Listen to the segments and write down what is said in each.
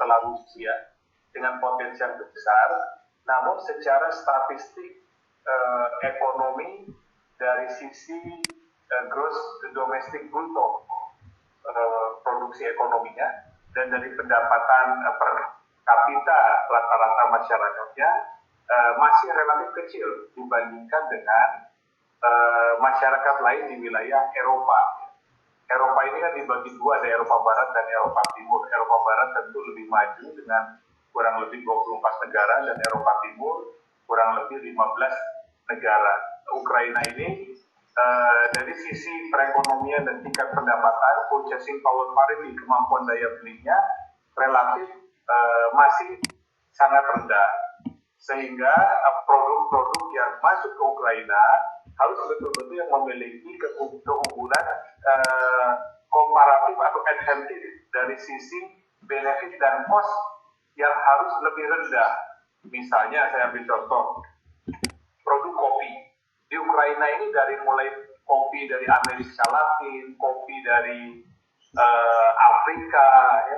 adalah Rusia dengan potensi yang besar, namun secara statistik ekonomi dari sisi gross domestic bruto produksi ekonominya dan dari pendapatan per kapita rata-rata masyarakatnya masih relatif kecil dibandingkan dengan masyarakat lain di wilayah Eropa. Eropa ini kan dibagi dua, ada Eropa Barat dan Eropa Timur. Eropa Barat tentu lebih maju dengan kurang lebih 24 negara dan Eropa Timur kurang lebih 15 negara. Ukraina ini dari sisi perekonomian dan tingkat pendapatan, purchasing power parity, kemampuan daya belinya relatif masih sangat rendah. Sehingga produk-produk yang masuk ke Ukraina harus betul-betul yang memiliki keunggulan komparatif atau advantage dari sisi benefit dan cost yang harus lebih rendah. Misalnya saya ambil contoh, produk kopi. Di Ukraina ini dari mulai kopi dari Amerika Latin, kopi dari Afrika,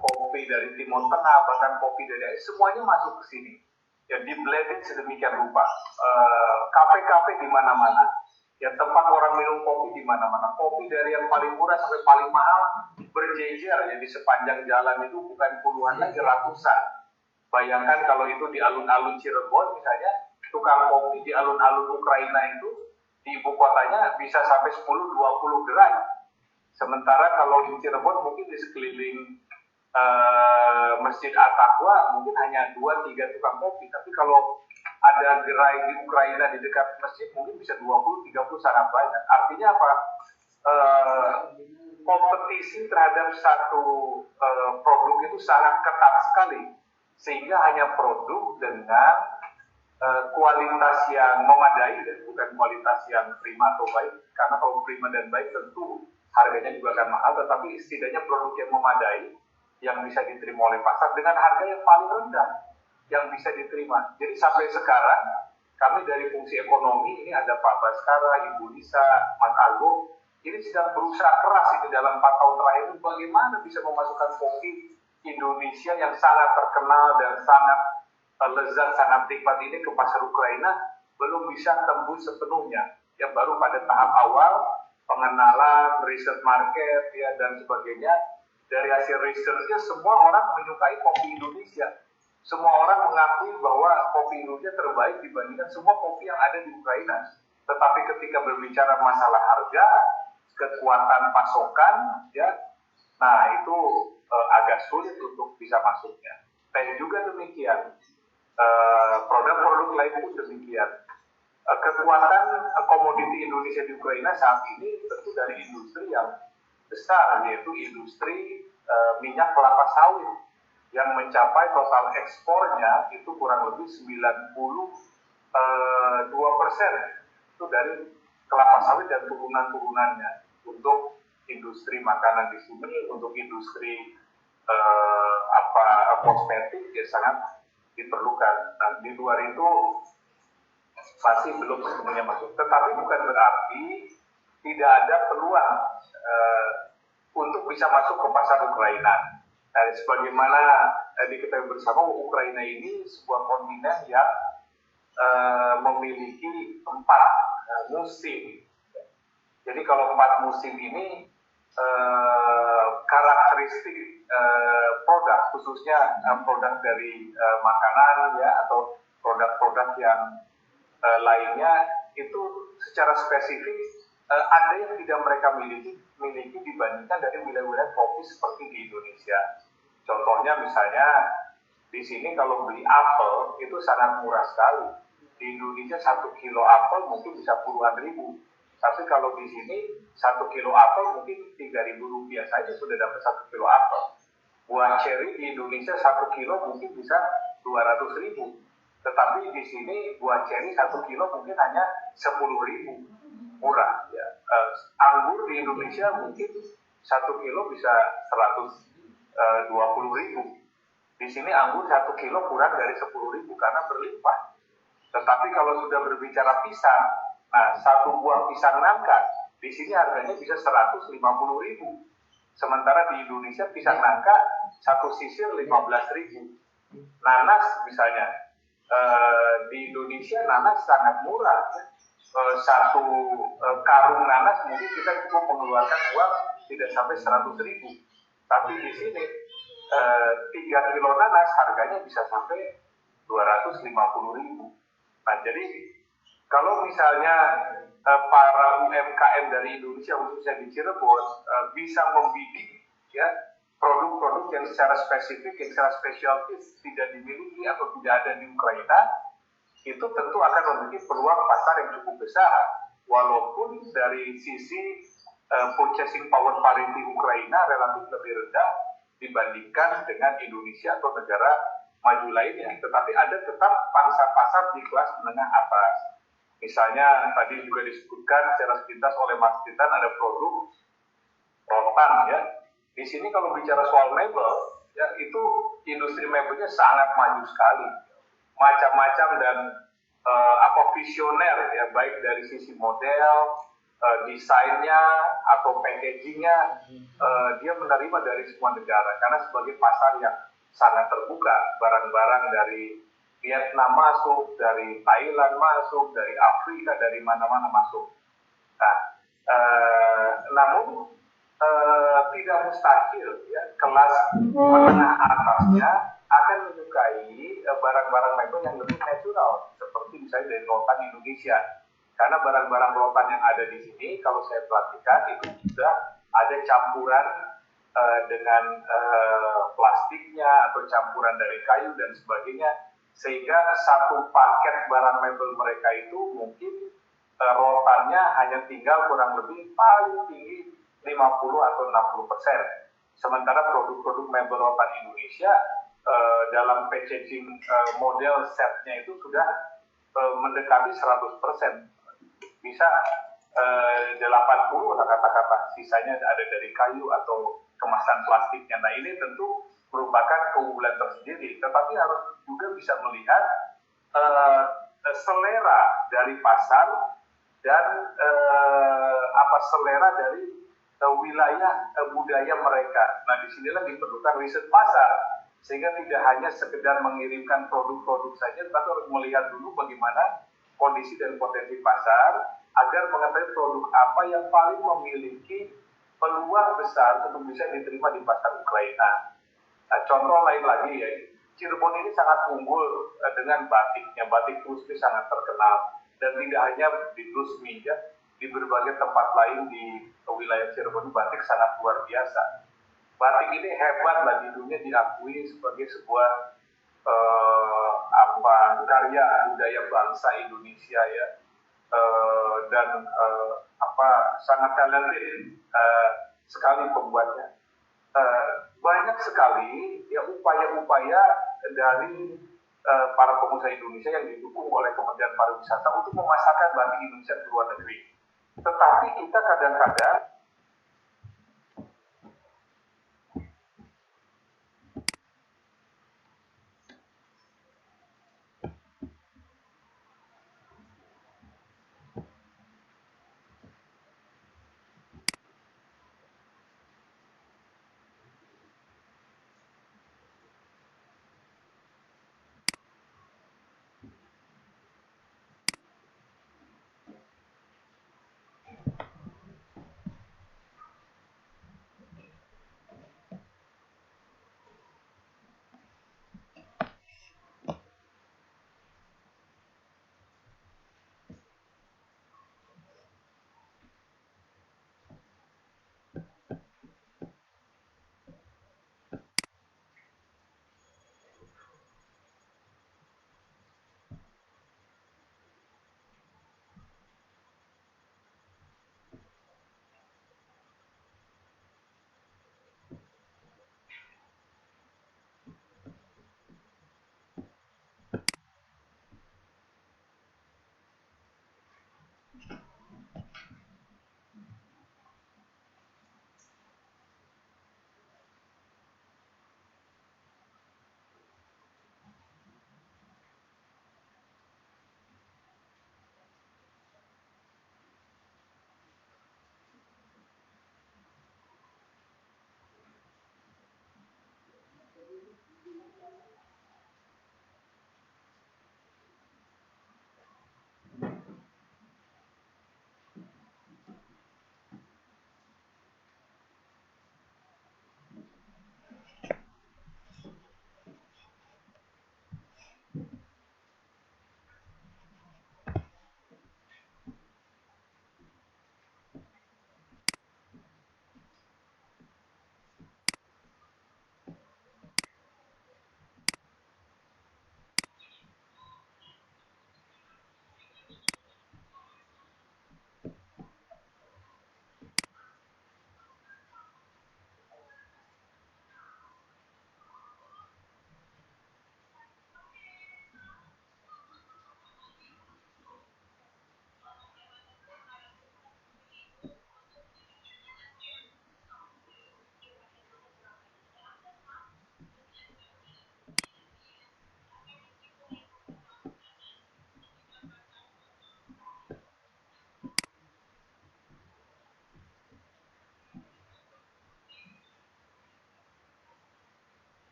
kopi dari Timur Tengah, bahkan kopi dari semuanya masuk ke sini. Ya, di blended sedemikian rupa. Kafe-kafe di mana-mana. Ya, tempat orang minum kopi di mana-mana. Kopi dari yang paling murah sampai paling mahal berjejer. Jadi sepanjang jalan itu bukan puluhan lagi, ratusan. Bayangkan kalau itu di alun-alun Cirebon misalnya, tukang kopi di alun-alun Ukraina itu di ibu kotanya bisa sampai 10-20 gerai. Sementara kalau di Cirebon mungkin di sekeliling Masjid At-Taqwa mungkin hanya 2-3 tukang kopi, tapi kalau ada gerai di Ukraina di dekat masjid mungkin bisa 20-30 sangat banyak. Artinya apa? Kompetisi terhadap satu produk itu sangat ketat sekali, sehingga hanya produk dengan kualitas yang memadai dan bukan kualitas yang prima atau baik, karena kalau prima dan baik tentu harganya juga akan mahal, tetapi setidaknya produk yang memadai yang bisa diterima oleh pasar dengan harga yang paling rendah yang bisa diterima. Jadi sampai sekarang kami dari fungsi ekonomi ini ada Pak Baskara, Ibu Lisa, Mas Agung, ini sedang berusaha keras ini dalam 4 tahun terakhir ini bagaimana bisa memasukkan kopi Indonesia yang sangat terkenal dan sangat lezat, sangat nikmat ini ke pasar Ukraina, belum bisa tembus sepenuhnya. Yang baru pada tahap awal pengenalan, riset market ya dan sebagainya. Dari hasil risetnya semua orang menyukai kopi Indonesia. Semua orang mengakui bahwa kopi Indonesia terbaik dibandingkan semua kopi yang ada di Ukraina. Tetapi ketika berbicara masalah harga, kekuatan pasokan, ya, nah itu agak sulit untuk bisa masuknya. Dan juga demikian, produk-produk lain pun demikian. Kekuatan komoditi Indonesia di Ukraina saat ini tentu dari industri yang besar, yaitu industri minyak kelapa sawit yang mencapai total ekspornya itu kurang lebih 92% itu dari kelapa sawit dan turunan-turunannya untuk industri makanan di sini, untuk industri kosmetik ya sangat diperlukan. Nah, di luar itu masih belum sepenuhnya masuk, tetapi bukan berarti tidak ada peluang untuk bisa masuk ke pasar Ukraina. Nah, sebagaimana diketahui bersama, Ukraina ini sebuah kontinen yang memiliki 4 musim. Jadi kalau 4 musim ini karakteristik produk, khususnya produk dari makanan ya atau produk-produk yang lainnya itu secara spesifik ada yang tidak mereka miliki dibandingkan dari wilayah-wilayah kopi seperti di Indonesia. Contohnya misalnya di sini kalau beli apel itu sangat murah sekali. Di Indonesia 1 kilo apel mungkin bisa puluhan ribu. Tapi kalau di sini 1 kilo apel mungkin 3.000 rupiah saja sudah dapat 1 kilo apel. Buah ceri di Indonesia 1 kilo mungkin bisa 200.000. Tetapi di sini buah ceri 1 kilo mungkin hanya 10.000, murah. Ya. Anggur di Indonesia mungkin 1 kilo bisa 120.000. Di sini anggur 1 kilo kurang dari 10.000 karena berlimpah. Tetapi kalau sudah berbicara pisang, nah 1 buah pisang nangka di sini harganya bisa 150.000. Sementara di Indonesia pisang nangka satu sisir 15.000. Nanas misalnya, di Indonesia nanas sangat murah. Satu karung nanas mungkin kita cukup mengeluarkan uang tidak sampai 100.000. Tapi di sini 3 kilo nanas harganya bisa sampai 250.000. Nah, jadi kalau misalnya para UMKM dari Indonesia khususnya di Cirebon bisa membidik ya produk-produk yang secara spesifik, yang secara spesialis tidak dimiliki atau tidak ada di Ukraina, itu tentu akan memiliki peluang pasar yang cukup besar. Walaupun dari sisi purchasing power parity Ukraina relatif lebih rendah dibandingkan dengan Indonesia atau negara maju lainnya, tetapi ada tetap pangsa pasar di kelas menengah atas. Misalnya tadi juga disebutkan secara sepintas oleh Mas Titan ada produk rotan ya. Di sini kalau bicara soal mebel ya itu industri mebelnya sangat maju sekali, macam-macam dan visioner ya, baik dari sisi model, desainnya atau packagingnya, dia menerima dari semua negara karena sebagai pasar yang sangat terbuka, barang-barang dari Vietnam masuk, dari Thailand masuk, dari Afrika, dari mana-mana masuk. Nah, namun tidak mustahil ya kelas menengah atasnya akan menyukai barang-barang mebel yang lebih natural seperti misalnya dari rotan Indonesia, karena barang-barang rotan yang ada di sini kalau saya perhatikan itu sudah ada campuran dengan plastiknya atau campuran dari kayu dan sebagainya, sehingga satu paket barang mebel mereka itu mungkin rotannya hanya tinggal kurang lebih paling tinggi 50 atau 60%. Sementara produk-produk mebel rotan Indonesia dalam packaging model setnya itu sudah mendekati 100%. Bisa 80 lah kata-kata, sisanya ada dari kayu atau kemasan plastiknya. Nah ini tentu merupakan keunggulan tersendiri, tetapi harus juga bisa melihat selera dari pasar dan selera dari wilayah budaya mereka. Nah disinilah diperlukan riset pasar, sehingga tidak hanya sekedar mengirimkan produk-produk saja, tapi harus melihat dulu bagaimana kondisi dan potensi pasar agar mengetahui produk apa yang paling memiliki peluang besar untuk bisa diterima di pasar Ukraina. Nah, contoh lain lagi ya, Cirebon ini sangat unggul dengan batiknya. Batik Tusmi sangat terkenal dan tidak hanya di Tusmi ya, di berbagai tempat lain di wilayah Cirebon batik sangat luar biasa. Batik ini hebat lah di dunia, diakui sebagai sebuah karya budaya bangsa Indonesia ya, dan sangat talented sekali pembuatnya. Banyak sekali ya upaya-upaya dari para pengusaha Indonesia yang didukung oleh Kementerian Pariwisata untuk memasarkan batik Indonesia ke luar negeri. Tetapi kita kadang-kadang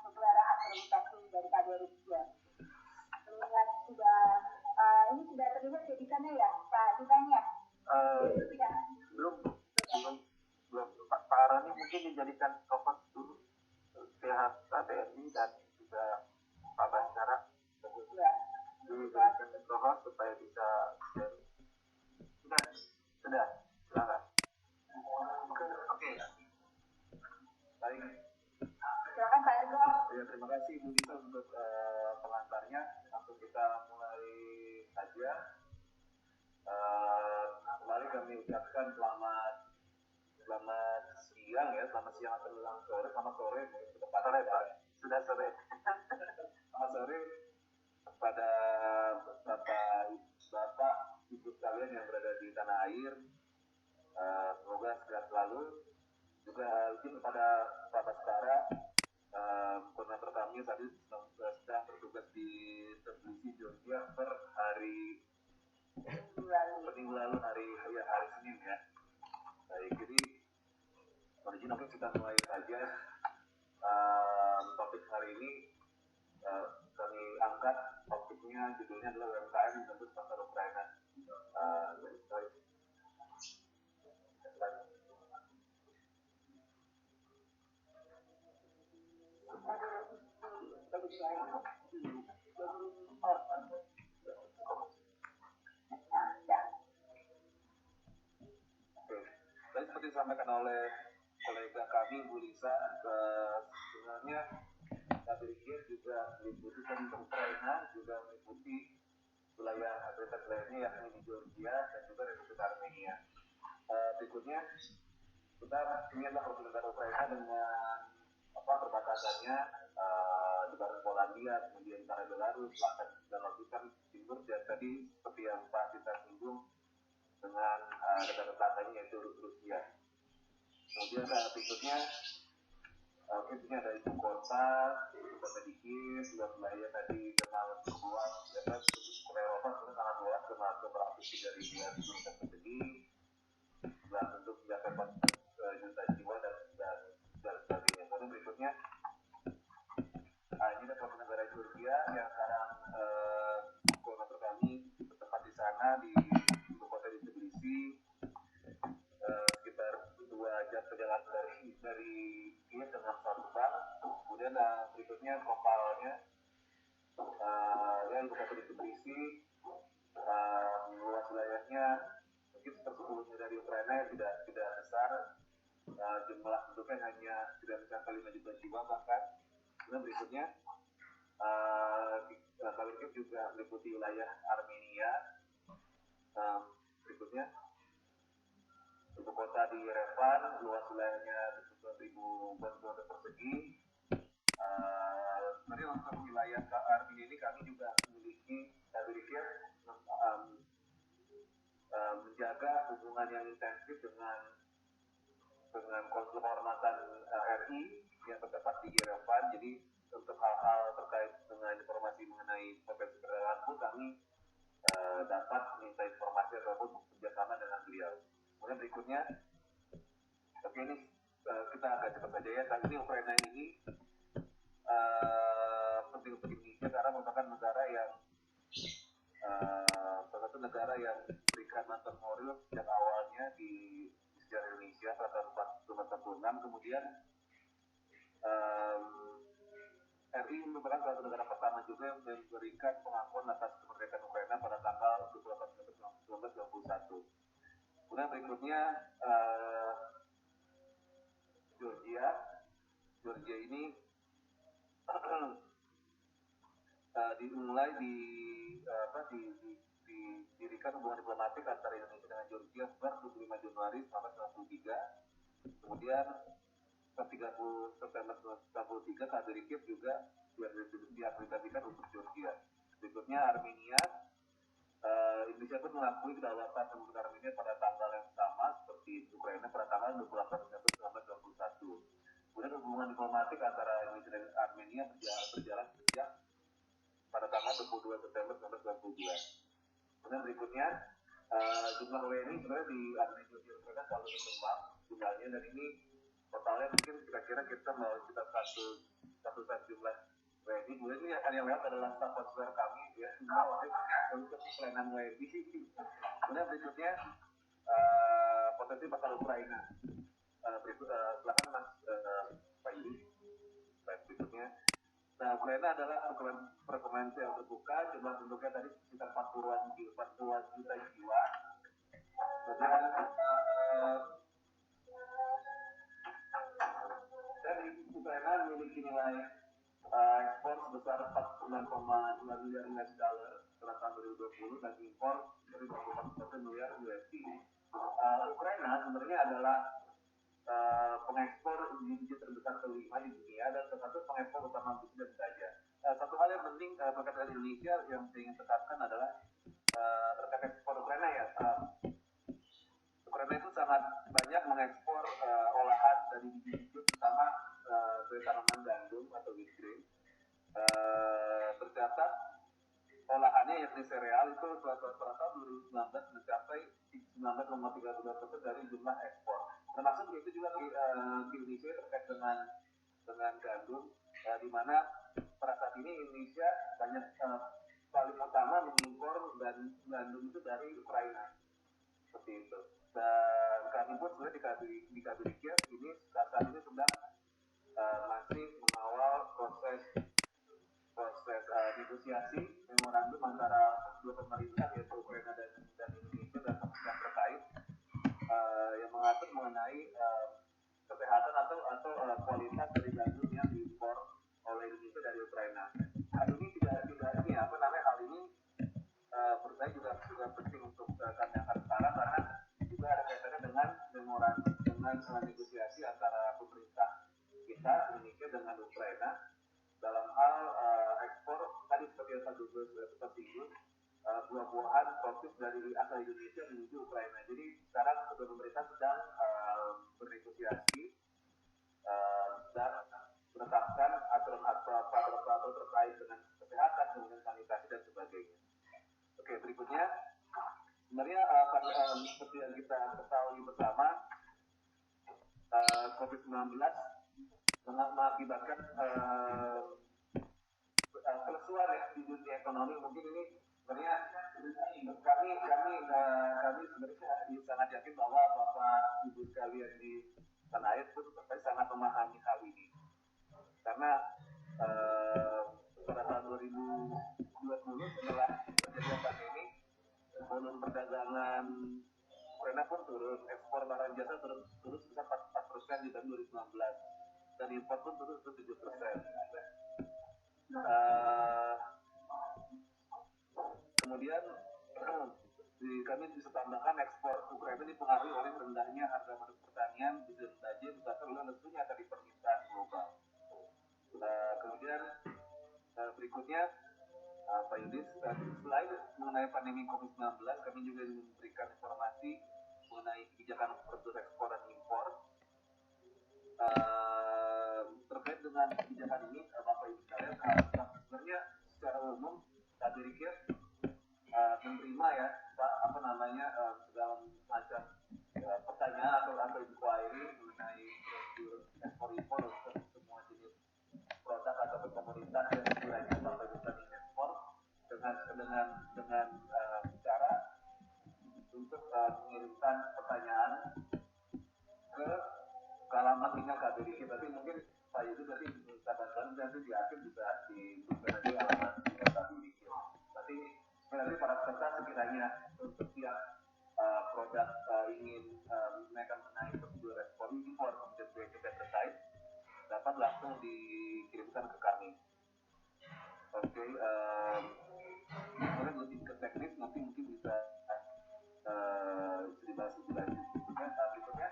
Saudara akreditasi dari KBRI juga. Melihat ini sudah terlihat di sana ya, Pak Ditanya? Tidak. Belum. Pak Arani mungkin dijadikan fokus dulu pihak KBRI dan juga Pak Baskara. Dijadikan fokus supaya bisa sudah, silakan. Oke. Baik. Silakan Pak Ergo. Ya, terima kasih Bu Disa untuk pengantarnya. Langsung kita mulai saja. Kembali kami ucapkan selamat siang ya, selamat siang atau selamat sore, tepatnya Pak. Sudah sore. Selamat sore kepada Bapak Ibu sekalian yang berada di tanah air. Semoga sehat selalu. Juga izin kepada Pak Baskara, koordinator kami tadi sedang bertugas di Tbilisi, Georgia per hari minggu lalu hari Senin ya. Baik, jadi mungkin kita mulai saja. Topik hari ini kami angkat, topiknya judulnya adalah UMKM menembus pasar Ukraina. Baik, seperti disampaikan oleh kolega kami Bu Lisa, sebenarnya KBRI juga meliputi Ukraina, juga meliputi wilayah akreditasi lainnya yakni di Georgia dan juga Republik Armenia. Berikutnya kita ini adalah negara Ukraina dengan perbatasannya di barat Polandia, kemudian antara Belarus, selatan dan lautan timur, dan tadi seperti yang Pak kita singgung dengan negara telatannya yaitu Rusia. Kemudian berikutnya ini ada ibu kota di Kiev, juga wilayah tadi kenal luas, ya kan, Eropa sudah sangat luas, kenal ke 103.000 km persegi, juga untuk mencapai juta jiwa dan sebagainya. Kemudian berikutnya, ini adalah negara Georgia yang sekarang koordinator kami bertempat di sana di ibu kota di Tbilisi, sekitar 2 jam perjalanan dari Kiev dengan satu bank. Kemudian berikutnya kopalnya yang ibu kota di Tbilisi, luas wilayahnya mungkin seperti dari Ukraina yang tidak besar, jumlah penduduknya hanya tidak mencapai 5 juta jiwa bahkan. Kemudian berikutnya KBRI juga meliputi wilayah Armenia. Berikutnya ibu kota di Yerevan, luas wilayahnya 7.000 km persegi. Sebenarnya untuk wilayah Armenia ini kami juga memiliki KBRI menjaga hubungan yang intensif dengan Konsul Kehormatan RI yang terdapat di Yerevan. Jadi untuk hal-hal terkait dengan informasi mengenai potensi perdagangan pun kami dapat minta informasi ataupun bekerjasama dengan beliau. Kemudian berikutnya, oke, ini kita agak cepat saja ya. Saat ini Ukraina ini penting untuk Indonesia karena merupakan negara yang salah satu negara yang berikan mantan moral sejak awalnya di sejarah Indonesia pada tahun 1946. Kemudian RI merupakan salah satu negara pertama juga yang memberikan pengakuan atas kemerdekaan Ukraina pada tanggal 28 November 1991. Kemudian berikutnya Georgia ini dimulai didirikan hubungan diplomatik antara Indonesia dengan Georgia per 25 Januari 1993. Kemudian per 30 September 1993 KBRI Kiev juga diaplikasikan untuk Georgia. Berikutnya Armenia. Indonesia pun mengakui kedaulatan Republik Armenia pada tanggal yang sama seperti Ukraina pada tanggal 28 Desember 1921. Kemudian hubungan diplomatik antara Indonesia dan Armenia berjalan sejak pada tanggal 22 September 1922. Kemudian berikutnya jumlah WNI sebenarnya di Armenia Georgia Ukraina selalu berkembang jumlahnya, dan ini totalnya mungkin kira-kira kita mau kita satu jumlah WNI. Kemudian ini yang lewat adalah staf konsuler kami ya, untuk pelayanan WNI. Kemudian berikutnya potensi pasar Ukraina. Silakan Mas Pak Yudi. Berikutnya, nah Ukraina adalah perekonomian yang terbuka, jumlah penduduknya tadi sekitar 40 juta jiwa. Kemudian dan Ukraina memiliki nilai ekspor sebesar 49,2 miliar US dollar pada tahun 2020 dan impor dari 24 miliar USD. Ukraina sebenarnya adalah pengekspor biji terbesar kelima di dunia dan salah satu pengekspor utama biji dan baja. Satu hal yang penting berkaitan dengan Indonesia yang saya ingin tekankan adalah terkait ekspor Ukraina ya. Ukraina itu sangat banyak mengekspor olahan dari biji terutama dari tanaman gandum atau wheat grain. Tercatat olahannya yakni sereal itu pada tahun 2019 mencapai 19,32% dari jumlah ekspor. Termasuk itu juga di Indonesia terkait dengan gandum, di mana pada saat ini Indonesia banyak paling utama mengimpor gandum itu dari Ukraina, seperti itu. Dan kami pun sebenarnya di KBRI Kiev ini saat ini sedang masih mengawal proses negosiasi memorandum antara kedua pemerintah yaitu Ukraina dan Indonesia dan pihak terkait yang mengatur mengenai kesehatan atau kualitas dari gandum yang diimpor oleh Indonesia dari Ukraina. Hal ini tidak ini hal ini menurut saya juga penting untuk kami angkat sekarang karena juga ada kaitannya dengan memorandum dengan negosiasi antara pemerintah kita Indonesia dengan Ukraina dalam hal ekspor tadi seperti yang Pak Dubes sudah singgung buah-buahan produk dari asal Indonesia menuju Ukraina. Jadi sekarang kedua pemerintah sedang bernegosiasi dan menetapkan aturan-aturan terkait dengan kesehatan, kemudian sanitasi dan sebagainya. Oke, berikutnya sebenarnya seperti yang kita ketahui bersama COVID-19 mengakibatkan kelesuan ya di dunia ekonomi. Mungkin ini sebenarnya kami sebenarnya sangat yakin bahwa Bapak Ibu sekalian di tanah air pun sangat memahami hal ini karena pada tahun 2020 setelah terjadi pandemi volume perdagangan Ukraina pun turun, ekspor barang jasa turun sebesar 4% di tahun 2019 dan impor pun turun 7%. Kemudian kami bisa tambahkan ekspor Ukraina dipengaruhi oleh rendahnya harga produk pertanian, biji dan baja disebabkan oleh lesunya tadi permintaan global. Kemudian berikutnya Pak Yudis, selain mengenai pandemi COVID-19, kami juga memberikan informasi mengenai kebijakan produk ekspor dan impor. Terkait dengan kebijakan ini, Bapak Ibu sekalian, sebenarnya secara umum KBRI Kiev menerima ya segala macam pertanyaan atau inquiry mengenai prosedur ekspor impor untuk semua jenis produk atau komoditas yang sekiranya Bapak Ibu ingin ekspor. Dan dengan cara untuk mengirimkan pertanyaan ke alamat email KBRI. Tapi mungkin Pak Yudi nanti bisa bantuan, nanti di akhir bisa diberikan aja alamat email KBRI. Nanti nanti para peserta sekiranya untuk setiap produk ingin menaikkan mengenai prosedur respon impor kemudian kita terkait dapat langsung dikirimkan ke kami. Oke, kemudian lebih ke teknis nanti mungkin bisa dibahas lebih lanjut. Berikutnya,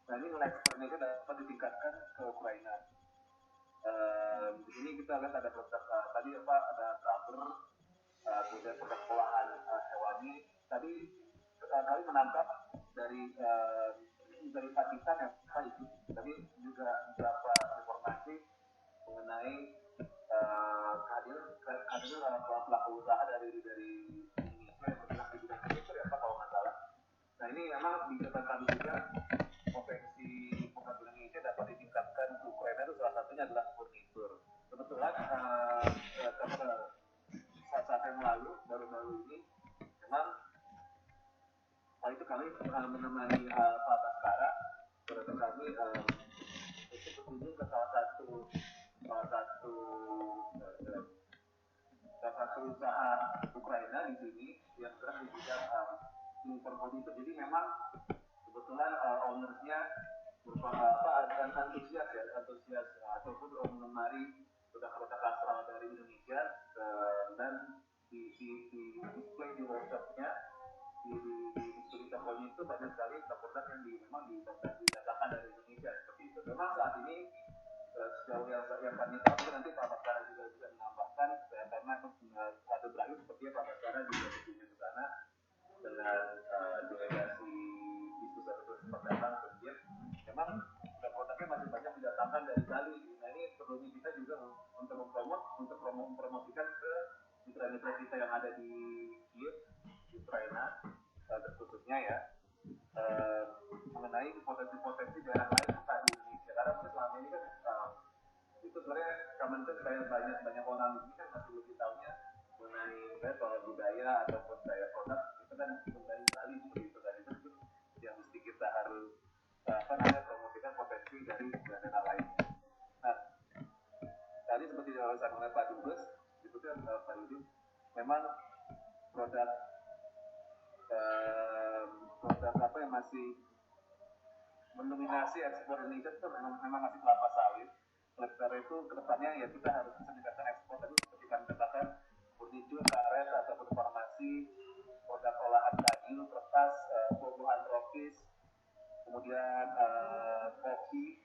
nah ini nilai ekspornya itu dapat ditingkatkan ke Ukraina. Di sini kita lihat ada produk tadi apa ada rubber, kemudian produk olahan hewani. Tadi kami menangkap dari Pakistan ya Pak itu. Tadi juga beberapa informasi mengenai kehadiran pelaku usaha dari Indonesia yang bergerak di bidang furnitur ya Pak kalau nggak salah. Nah ini memang di catatan kami juga potensi penghasilan Indonesia dapat ditingkatkan ke Ukraina itu salah satunya adalah furnitur. Kebetulan saat yang lalu baru-baru ini memang itu kami menemani Pak Baskara bersama kami untuk berkunjung ke salah satu usaha Ukraina di sini yang bergerak di bidang impor furnitur. Jadi memang kebetulan ownersnya antusias ataupun mengemari produk-produk asal dari Indonesia dan di display di workshopnya di tokonya itu banyak sekali produk yang memang didatangkan dari Indonesia seperti itu. Memang saat ini sejauh yang kami tahu nanti Pak Baskara juga bisa menambahkan karena ada berakhir sepertinya Pak Baskara juga berkunjung ke sana dengan delegasi bisnis atau perdagangan kerja. Memang produknya masih banyak didatangkan dari Bali. Nah ini perlu kita juga untuk mempromosikan ke mitra-mitra kita yang ada di Kiev, Ukraina khususnya ya mengenai potensi-potensi daerah lain di Indonesia. Karena selama ini kan itu sebenarnya Kementerian kayak banyak orang di sini kan masih lebih tahunya mengenai soal budaya ataupun daya produk itu kan mengenai Bali seperti itu dan itu yang mesti kita harus promosikan potensi dari daerah lain. Nah, tadi seperti yang disampaikan oleh Pak Dubes, itu kan Pak Yudi, memang produk apa yang masih mendominasi ekspor Indonesia itu memang masih kelapa sawit. Oleh karena itu kedepannya ya kita harus bisa meningkatkan ekspor tadi seperti kami katakan furnitur, karet ataupun farmasi, produk olahan kayu, kertas, buah-buahan tropis, kemudian kopi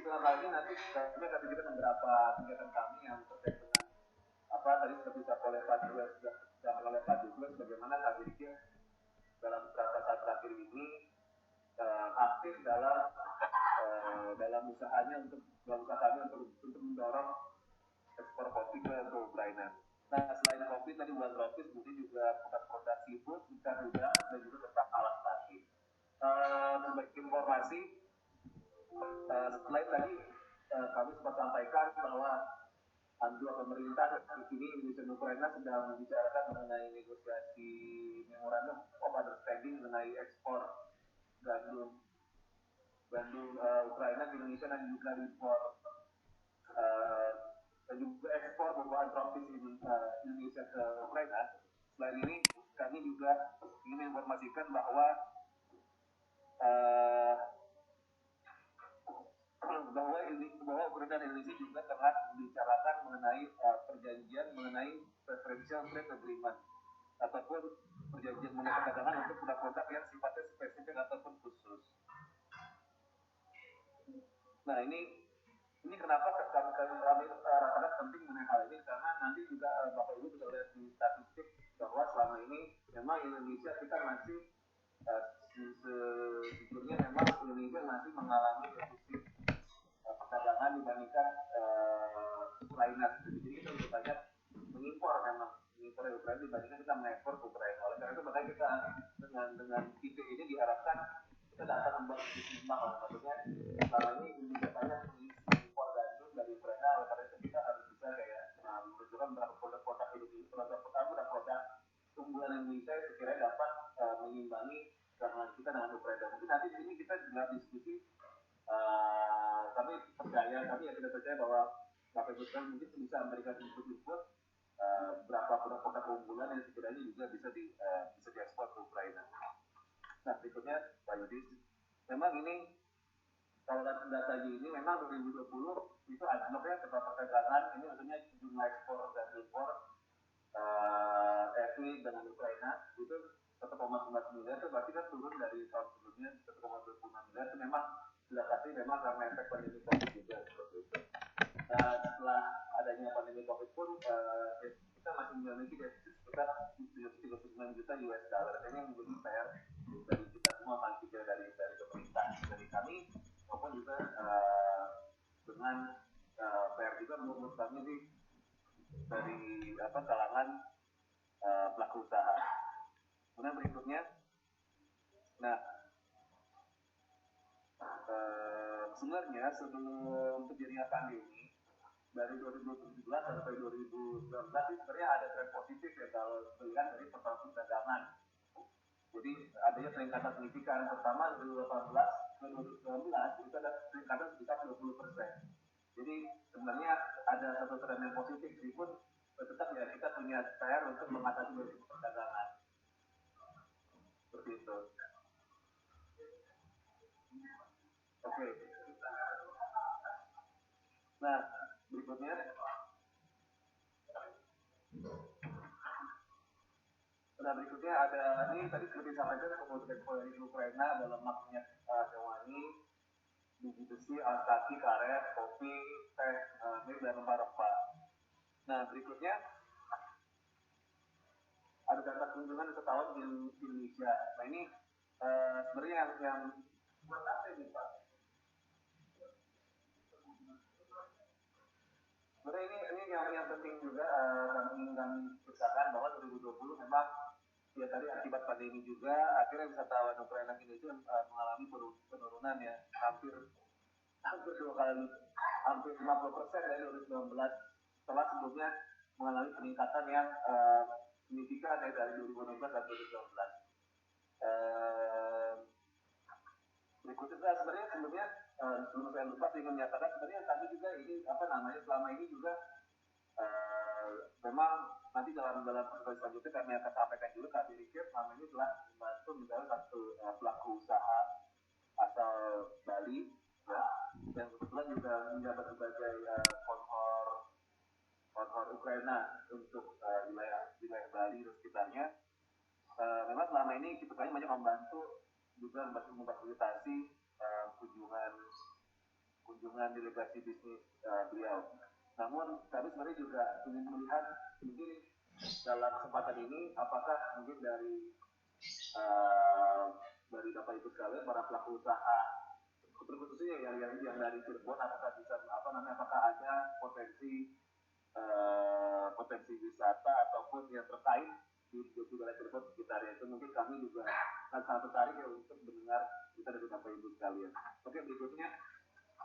dalam hal ini nanti kami akan tunjukkan beberapa kegiatan kami yang terkait dengan apa tadi seperti disampaikan oleh Pak Dubes bagaimana kami dalam beberapa saat terakhir ini aktif dalam usahanya untuk mendorong ekspor kopi ke Ukraina. Nah selain kopi tadi buat tropis kemudian juga produk seafood, ikan udang dan juga tetap alas kaki. Sebagai informasi selain tadi kami sempat sampaikan bahwa dua pemerintah di sini Indonesia dan Ukraina sedang membicarakan mengenai negosiasi memorandum of understanding mengenai ekspor gandum Ukraina ke Indonesia dan juga ekspor buah-buahan tropis Indonesia ke Ukraina. Selain ini kami juga ingin menginformasikan bahwa Ukraina dan Indonesia juga tengah membicarakan mengenai perjanjian mengenai preferential trade agreement ataupun perjanjian mengenai perdagangan untuk produk-produk yang sifatnya spesifik ataupun khusus. Nah ini kenapa kami rasakan penting mengenai hal ini karena nanti juga Bapak Ibu bisa lihat di statistik bahwa selama ini memang Indonesia kita masih sejujurnya memang Indonesia masih mengalami defisit perdagangan dibandingkan Ukraina. Jadi kita lebih banyak mengimpor Ukraina dibandingkan kita mengekspor ke Ukraina. Oleh karena itu makanya kita dengan IP ini diharapkan kita dapat membuat bisnis maksudnya selama ini Indonesia banyak mengimpor gandum dari Ukraina. Oleh karena itu kita harus bisa kayak menunjukkan beberapa produk-produk Indonesia Indonesia sekiranya dapat mengimbangi keamanan kita dengan Ukraina. Mungkin nanti di sini kita juga diskusi. Kami tidak percaya bahwa Bapak Ibu sekalian mungkin bisa memberikan input berapa produk-produk keunggulan yang sekiranya juga bisa diekspor ke Ukraina. Nah, berikutnya Pak Yudis, memang ini kalau data ini memang 2020 itu anjloknya setelah perdagangan, ini maksudnya jumlah ekspor dan impor RI dengan Ukraina itu 1,9 miliar, itu berarti kan turun dari tahun sebelumnya 1,26 miliar. Itu memang sudah pasti memang karena efek pandemi COVID juga seperti itu. Setelah adanya pandemi COVID pun kita masih memiliki defisit sekitar 39 juta US dollar. Ini menjadi PR dari kita semua, paling tidak dari pemerintah, dari kami maupun juga dengan PR juga menurut kami sih dari kalangan pelaku usaha. Kemudian berikutnya, nah sebenarnya sebelum terjadinya pandemi dari 2017 sampai 2019 ini sebenarnya ada tren positif ya kalau dilihat dari pertumbuhan perdagangan. Jadi adanya peningkatan signifikan. Pertama 2018 ke 2019 itu ada peningkatan sekitar 20%. Jadi sebenarnya ada satu tren yang positif, meskipun tetap ya kita punya PR untuk mengatasi defisit perdagangan. Seperti itu. Oke. Nah, berikutnya ada ini tadi seperti disampaikan kemudian dari Ukraina dalam maknya hewani, biji besi, alas kaki, karet, kopi, teh, dan rempah-rempah. Nah, berikutnya ada data kunjungan wisatawan di Indonesia. Nah, ini sebenarnya yang buat apa ini Pak? Sebenarnya ini yang penting juga kami pisahkan bahwa 2020 memang ya tadi akibat pandemi juga akhirnya wisatawan Ukraina Indonesia mengalami penurunan ya hampir 50% dari 2019 setelah sebelumnya mengalami peningkatan yang signifikan dari 2016 dan 2019. Berikutnya sebenarnya sebelum saya lupa ingin menyatakan sebenarnya kami juga ini selama ini juga memang nanti dalam proses selanjutnya kami akan sampaikan juga kami Rikir selama ini telah membantu misalnya satu pelaku usaha asal Bali ya, yang kebetulan juga menjabat sebagai konhor Ukraina untuk wilayah Bali dan sekitarnya. Memang selama ini kita banyak membantu juga memfasilitasi kunjungan delegasi bisnis beliau. Namun kami sebenarnya juga ingin melihat mungkin dalam kesempatan ini apakah mungkin dari Bapak Ibu sekalian para pelaku usaha khususnya yang dari Cirebon apakah bisa apakah ada potensi wisata ataupun yang terkait di wilayah Cirebon sekitarnya. Itu mungkin kami juga akan sangat tertarik ya untuk mendengar kita dari Bapak Ibu sekalian. Oke, berikutnya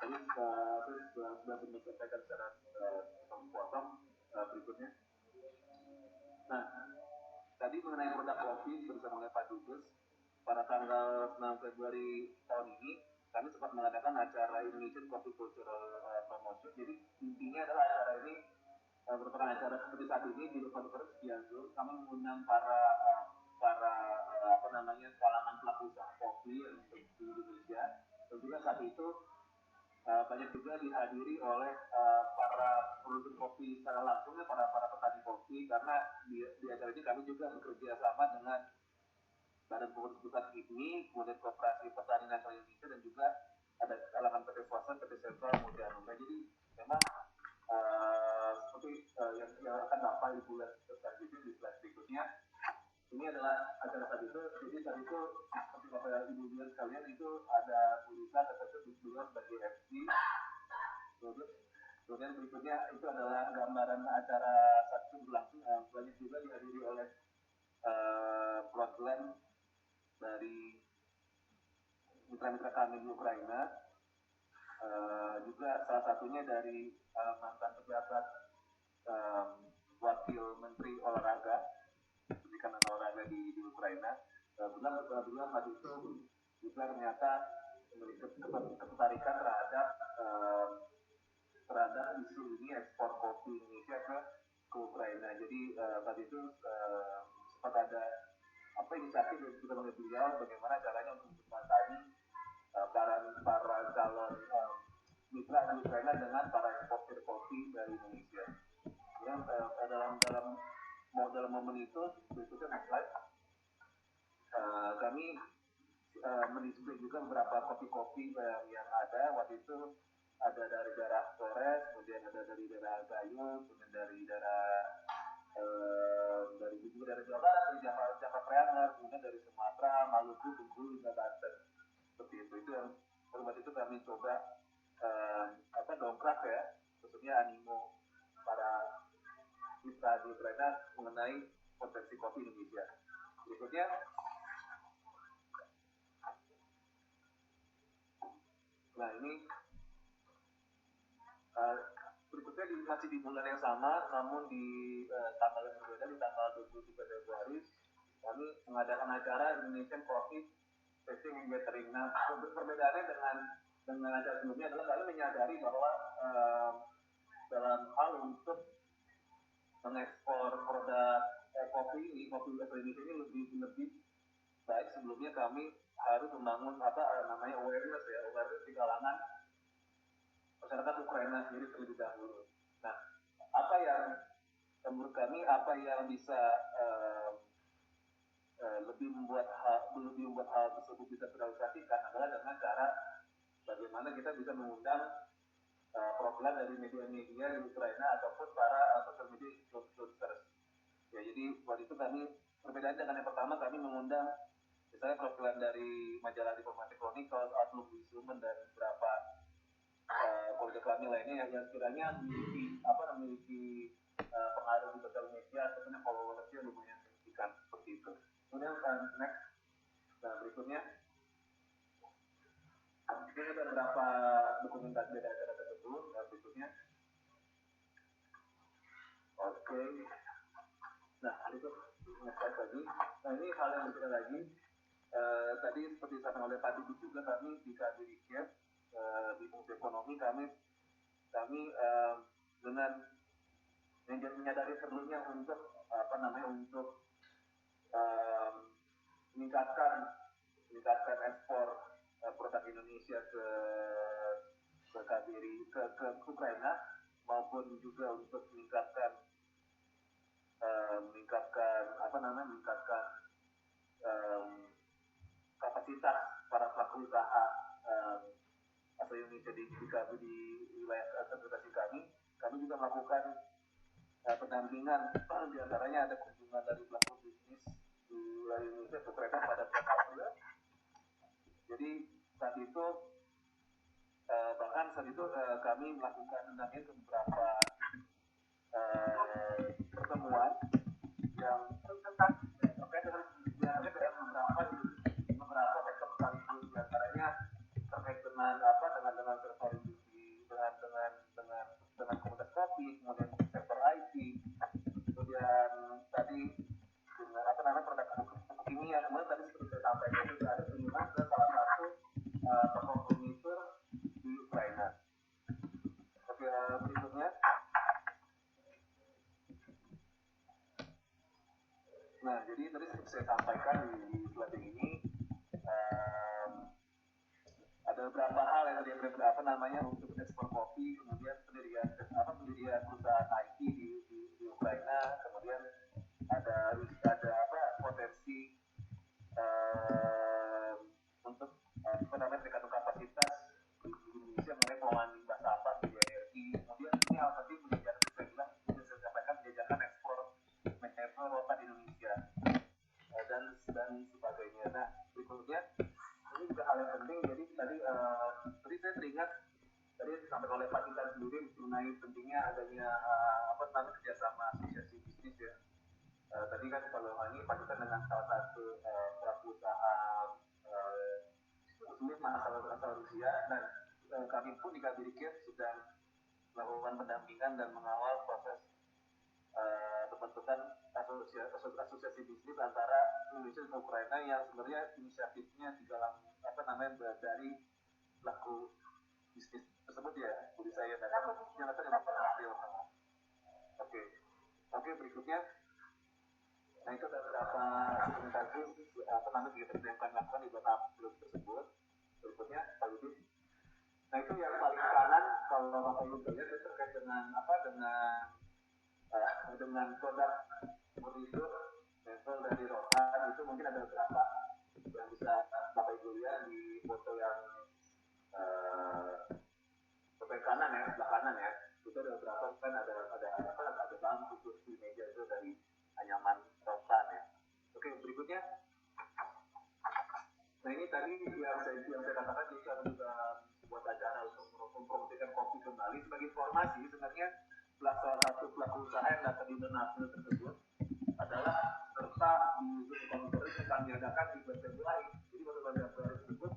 tadi saya sudah menyampaikan secara potong berikutnya. Nah, tadi mengenai produk kopi bersama oleh Pak Dubes pada tanggal 9 Februari tahun ini kami sempat mengadakan acara Indonesian Coffee Cultural Promotion. Jadi intinya adalah acara ini merupakan acara seperti saat ini di konferensi via Zoom. Kami mengundang para kalangan pelaku usaha kopi di Indonesia. Dan juga saat itu banyak juga dihadiri oleh para produsen kopi secara langsung ya, para petani kopi, karena di acara ini kami juga bekerja sama dengan Badan Pengurus Pusat ini, kemudian Koperasi Petani Nasional Indonesia, dan juga ada kalangan PT swasta, PT sentral, kemudian jadi memang seperti yang akan Bapak Ibu lihat selanjutnya di slide berikutnya. Ini adalah acara tadi itu. Jadi tadi itu seperti Bapak Ibu lihat sekalian itu ada tulisan tertentu beliau sebagai MC. Kemudian berikutnya itu adalah gambaran acara satu berlangsung. Banyak juga dihadiri oleh perwakilan dari mitra-mitra kami di Ukraina. Juga salah satunya dari mantan pejabat wakil Menteri Olahraga, Pendidikan dan Olahraga misalnya di Ukraina, bilang tadi itu juga ternyata memiliki ketertarikan terhadap isu ini ekspor kopi Indonesia ke Ukraina. Jadi tadi itu sempat ada inisiatif yang juga oleh beliau bagaimana caranya untuk menjembatani para calon mitra di Ukraina dengan para eksportir kopi dari Indonesia. Kemudian dalam momen itu berikutnya next slide, kami mendisplay juga beberapa kopi-kopi yang ada waktu itu, ada dari daerah Flores, kemudian ada dari daerah Gayo, kemudian dari daerah Jawa Barat, dari Java Preanger, kemudian dari Sumatera, Maluku, Bengkulu, hingga Banten. Seperti itu yang waktu itu kami coba dongkrak ya, khususnya animo para mitra di Ukraina mengenai potensi kopi Indonesia. Berikutnya, nah ini berikutnya masih di bulan yang sama, namun di tanggal yang berbeda, di tanggal 23 Februari kami mengadakan acara Indonesian Coffee Tasting and Gathering. Nah, perbedaannya dengan acara sebelumnya adalah kami menyadari bahwa dalam hal untuk mengekspor produk kopi Indonesia ini lebih baik. Sebelumnya kami harus membangun awareness di kalangan masyarakat Ukraina sendiri terlebih dahulu. Nah, menurut kami apa yang bisa lebih membuat hal tersebut bisa terrealisasikan adalah dengan cara bagaimana kita bisa mengundang perwakilan dari media-media di Ukraina ataupun para social media influencers. Ya, jadi waktu itu kami berbeda dengan yang pertama, kami mengundang misalnya perwakilan dari majalah Diplomatic Chronicles, Outlook, Newswoman, dan beberapa kolega kami lainnya yang sekiranya memiliki pengaruh di sosial media ataupun followersnya lumayan signifikan seperti itu. Kemudian next, nah berikutnya ini ada beberapa dokumentasi dari acara tersebut. Nah, berikutnya, oke. Nah, itu next lagi. Nah, ini hal yang berbeda lagi. Tadi seperti disampaikan oleh Pak Dubes juga, kami di KBRI Kiev di fungsi ekonomi kami dengan menyadari perlunya untuk meningkatkan ekspor produk Indonesia ke KBRI ke Ukraina, maupun juga untuk meningkatkan kapasitas para pelaku usaha asal Indonesia di wilayah konsentrasi kami juga melakukan pendampingan. Di antaranya ada kunjungan dari pelaku bisnis di wilayah Indonesia ke Ukraina pada bulan April. Jadi saat itu kami melakukan pendampingan ke beberapa pertemuan yang terkait dengan beberapa sektor sekaligus, di antaranya terkait dengan sektor industri, dengan komunitas kopi, kemudian sektor IT, kemudian tadi dengan produk pupuk kimia. Kemudian tadi seperti saya sampaikan juga ada kunjungan ke salah satu toko furnitur di Ukraina. Oke, berikutnya. Nah, jadi tadi seperti saya sampaikan di slide ini, ada beberapa hal yang tadi untuk ekspor kopi, kemudian pendirian perusahaan IT di Ukraina, kemudian ada potensi untuk meningkatkan kapasitas di Indonesia mengenai pengelolaan limbah sampah di energi. Kemudian ini hal tadi saya sampaikan menjajakan ekspor rotan Indonesia dan sebagainya. Nah, berikutnya ini juga hal yang penting. Jadi tadi saya teringat tadi disampaikan oleh Pak Titan sendiri mengenai pentingnya adanya kerjasama asosiasi bisnis ya. Tadi kan kalau ini Pak Titan dengan salah satu pelaku usaha muslim asal Rusia, dan kami pun di KBRI Kiev sedang melakukan pendampingan dan mengawal proses pembentukan asosiasi bisnis antara Indonesia dan Ukraina yang sebenarnya inisiatifnya di dalam dari pelaku bisnis tersebut ya, jadi saya datang yang April. Oke, berikutnya. Nah itu ada beberapa dokumentasi kegiatan yang kami lakukan di bulan April tersebut. Berikutnya, Pak Yudi. Nah itu yang paling kanan kalau Bapak Ibu lihat itu terkait dengan produk itu level dari rotan itu mungkin ada beberapa yang bisa Bapak Ibu lihat di foto yang kanan ya, sebelah kanan ya. Itu ada beberapa kan ada bangku, kursi, meja itu dari anyaman rotan ya. Oke, berikutnya. Nah ini tadi yang saya katakan jadi kami juga buat acara untuk mempromosikan kopi kembali. Sebagai informasi sebenarnya salah satu pelaku usaha yang datang di bulan April tersebut adalah serta di konferensi yang kami adakan di bulan Februari. Jadi pada bulan Februari tersebut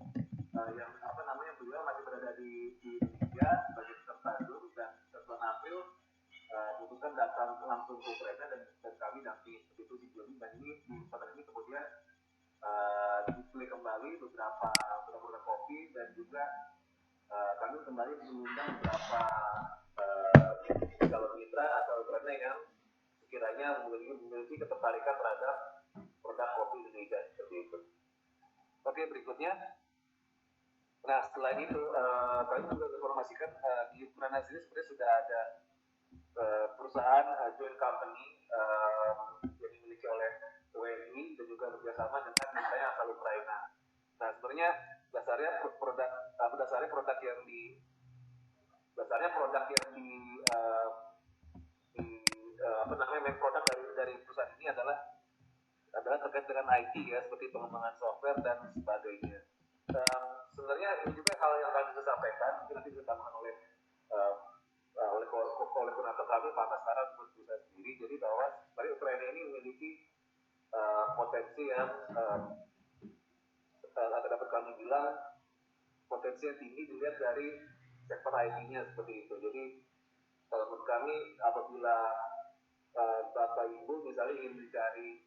yang beliau masih berada di Indonesia sebagai peserta Zoom dan setelah April putuskan datang langsung ke Ukraina dan kami dampingi seperti itu di Juni dan ini di kesempatan ini kemudian display kembali beberapa produk kopi dan juga kami kembali mengundang beberapa calon mitra atau Ukraina yang sekiranya memiliki ketertarikan terhadap produk kopi Indonesia seperti itu. Oke, berikutnya. Nah selain itu kami juga informasikan di Ukraina sendiri sebenarnya sudah ada perusahaan joint company yang dimiliki oleh WNI dan juga bekerjasama dengan misalnya asal Ukraina. Nah sebenarnya dasarnya produk yang main produk dari perusahaan ini adalah terkait dengan IT ya, seperti pengembangan software dan sebagainya. Sebenarnya ini juga hal yang kami bisa sampaikan, mungkin nanti ditambahkan oleh koordinator kami Pak Baskara untuk perusahaan sendiri. Jadi bahwa sebenarnya Ukraina ini memiliki potensi yang dapat kami bilang potensi yang tinggi dilihat dari sektor IT-nya seperti itu. Jadi menurut kami apabila Bapak Ibu misalnya ingin mencari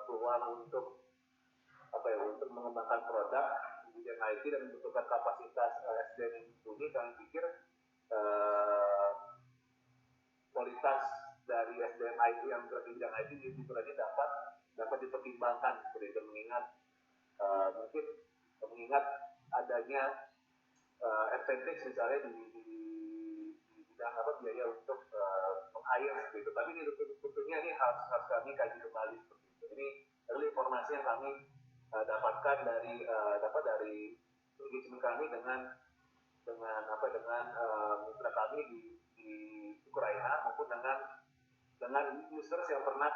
peluang untuk mengembangkan produk di bidang IT dan membutuhkan kapasitas SDM yang mumpuni, kami pikir kualitas dari SDM IT yang berada di bidang IT di Ukraina dapat dipertimbangkan seperti itu, mengingat adanya advantage misalnya di bidang biaya untuk meng-hire seperti itu. Tapi ini tentunya ini harus kami kaji kembali seperti itu. Ini adalah informasi yang kami dapatkan dari engagement kami dengan mitra kami di Ukraina maupun dengan users yang pernah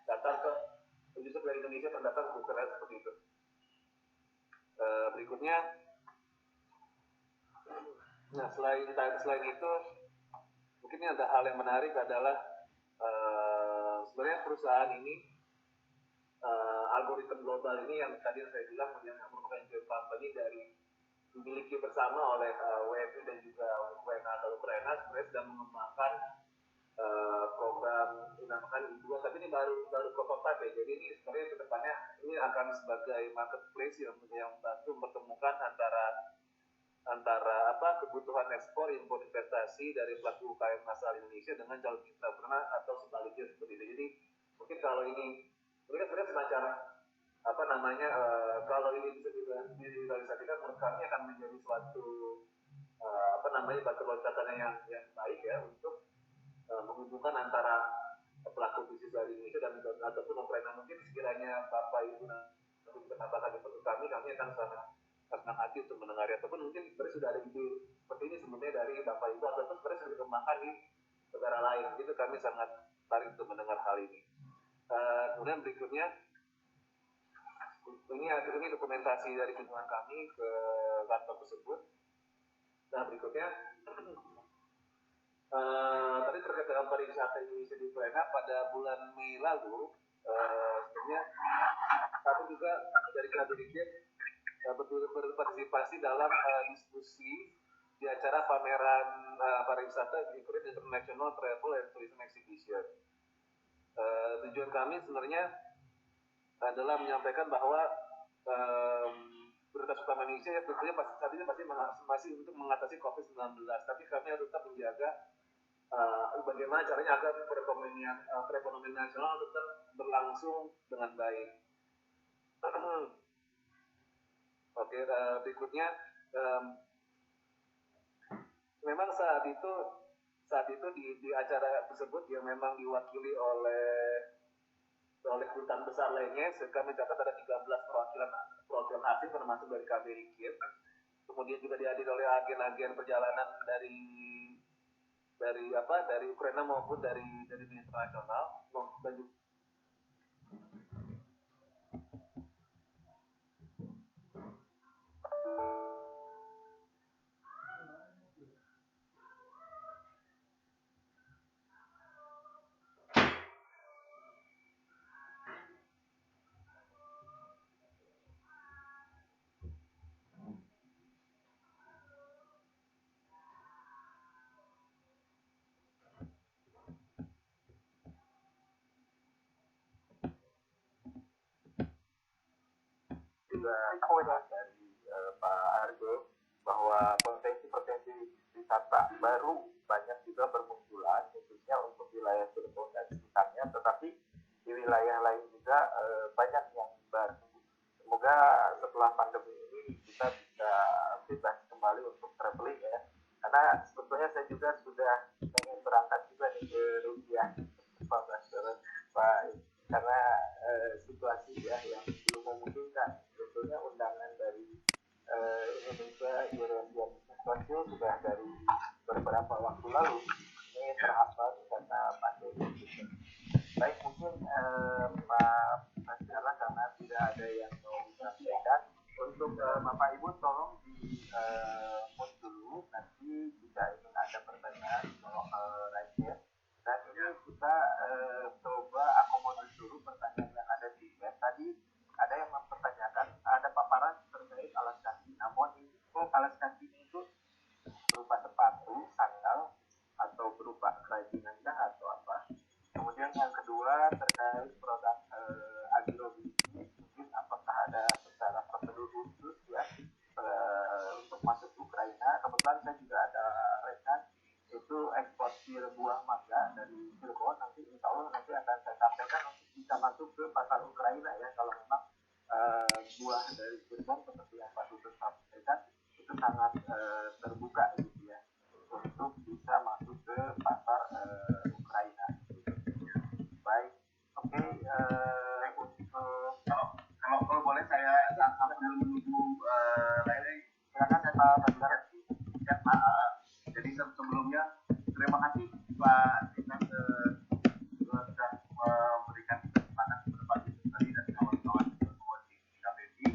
datang ke user dari Indonesia datang ke Ukraina seperti itu. Berikutnya, nah selain itu mungkin ada hal yang menarik adalah sebenarnya perusahaan ini algoritma global ini yang tadi saya bilang yang merupakan joint company dari dimiliki bersama oleh WFI dan juga Ukraina sebenarnya sedang mengembangkan program dinamakan I2, tapi ini baru prototipe ya. Jadi ini sebenarnya kedepannya ini akan sebagai marketplace yang membantu mempertemukan antara kebutuhan ekspor impor investasi dari pelaku UKM asal Indonesia dengan calon mitra Ukraina atau sebaliknya seperti itu. Jadi mungkin kalau ini kan sebenarnya semacam kalau ini bisa direalisasikan menurut kami akan menjadi suatu batu loncatan yang baik ya untuk menghubungkan antara pelaku bisnis dari Indonesia dan ataupun Ukraina. Mungkin sekiranya Bapak Ibu nanti menambahkan input kami akan sangat senang hati untuk mendengarnya, ataupun mungkin sebenarnya sudah ada ide seperti ini sebenarnya dari Bapak Ibu ataupun sebenarnya sudah dikembangkan di negara lain. Itu kami sangat tertarik untuk mendengar hal ini. Kemudian berikutnya ini dokumentasi dari kunjungan kami ke kantor tersebut. Nah berikutnya tadi terkait dengan pariwisata Indonesia di Ukraina pada bulan Mei lalu, sebenarnya kami juga dari Kadirijen berpartisipasi dalam diskusi di acara pameran pariwisata Ukraine International Travel and Tourism Exhibition tujuan kami sebenarnya adalah menyampaikan bahwa Prioritas utama Indonesia tentunya saat ini masih untuk mengatasi COVID-19, tapi kami harus tetap menjaga bagaimana caranya agar perekonomian nasional tetap berlangsung dengan baik. Oke, berikutnya memang saat itu di acara tersebut yang memang diwakili oleh kedutaan besar lainnya, kami mencatat ada 13 perwakilan asing termasuk dari KBRI Kiev. Kemudian juga dihadiri oleh agen-agen perjalanan dari Ukraina maupun dari internasional. juga dari Pak Argo bahwa potensi-potensi wisata baru banyak juga bermunculan, khususnya untuk wilayah Cirebon dan sekitarnya, tetapi di wilayah lain juga banyak yang baru. Semoga setelah pandemi ini kita bisa bebas kembali untuk traveling ya, karena sebetulnya saya juga sudah ingin berangkat juga nih ke Rusia, Pak, karena situasi ya yang belum memungkinkan. Sebetulnya undangan dari Indonesia European Council sudah dari beberapa waktu lalu, ini terhambat karena pandemi. Baik, mungkin Pak Nasjala karena tidak ada yang mau disampaikan, untuk Bapak Ibu tolong di mute dulu, nanti jika ingin ada pertanyaan tolong raise hand. Dan ini kita coba akomodir dulu pertanyaan yang ada di chat. Tadi ada yang mempertanyakan ada paparan terkait alas kaki, namun info alas kaki itu berupa sepatu, sandal, atau berupa kerajinan atau apa. Kemudian yang kedua terkait produk agrobisnis, mungkin apakah ada secara prosedur khusus ya untuk masuk Ukraina. Kebetulan saya juga ada rekan itu eksportir buah mangga dari Cirebon, nanti insya Allah nanti akan saya sampaikan untuk bisa masuk ke pasar Ukraina ya, kalau memang buah dari Cirebon seperti yang Pak Dubes sampaikan itu sangat terbuka gitu ya untuk bisa masuk ke pasar Ukraina. Baik, oke, kalau boleh saya sambil menuju lainnya, silakan saya Pak. Jadi sebelumnya terima kasih Pak Dinas sudah memberikan kesempatan kepada Pak Dinas tadi dan kawan-kawan di KBRI.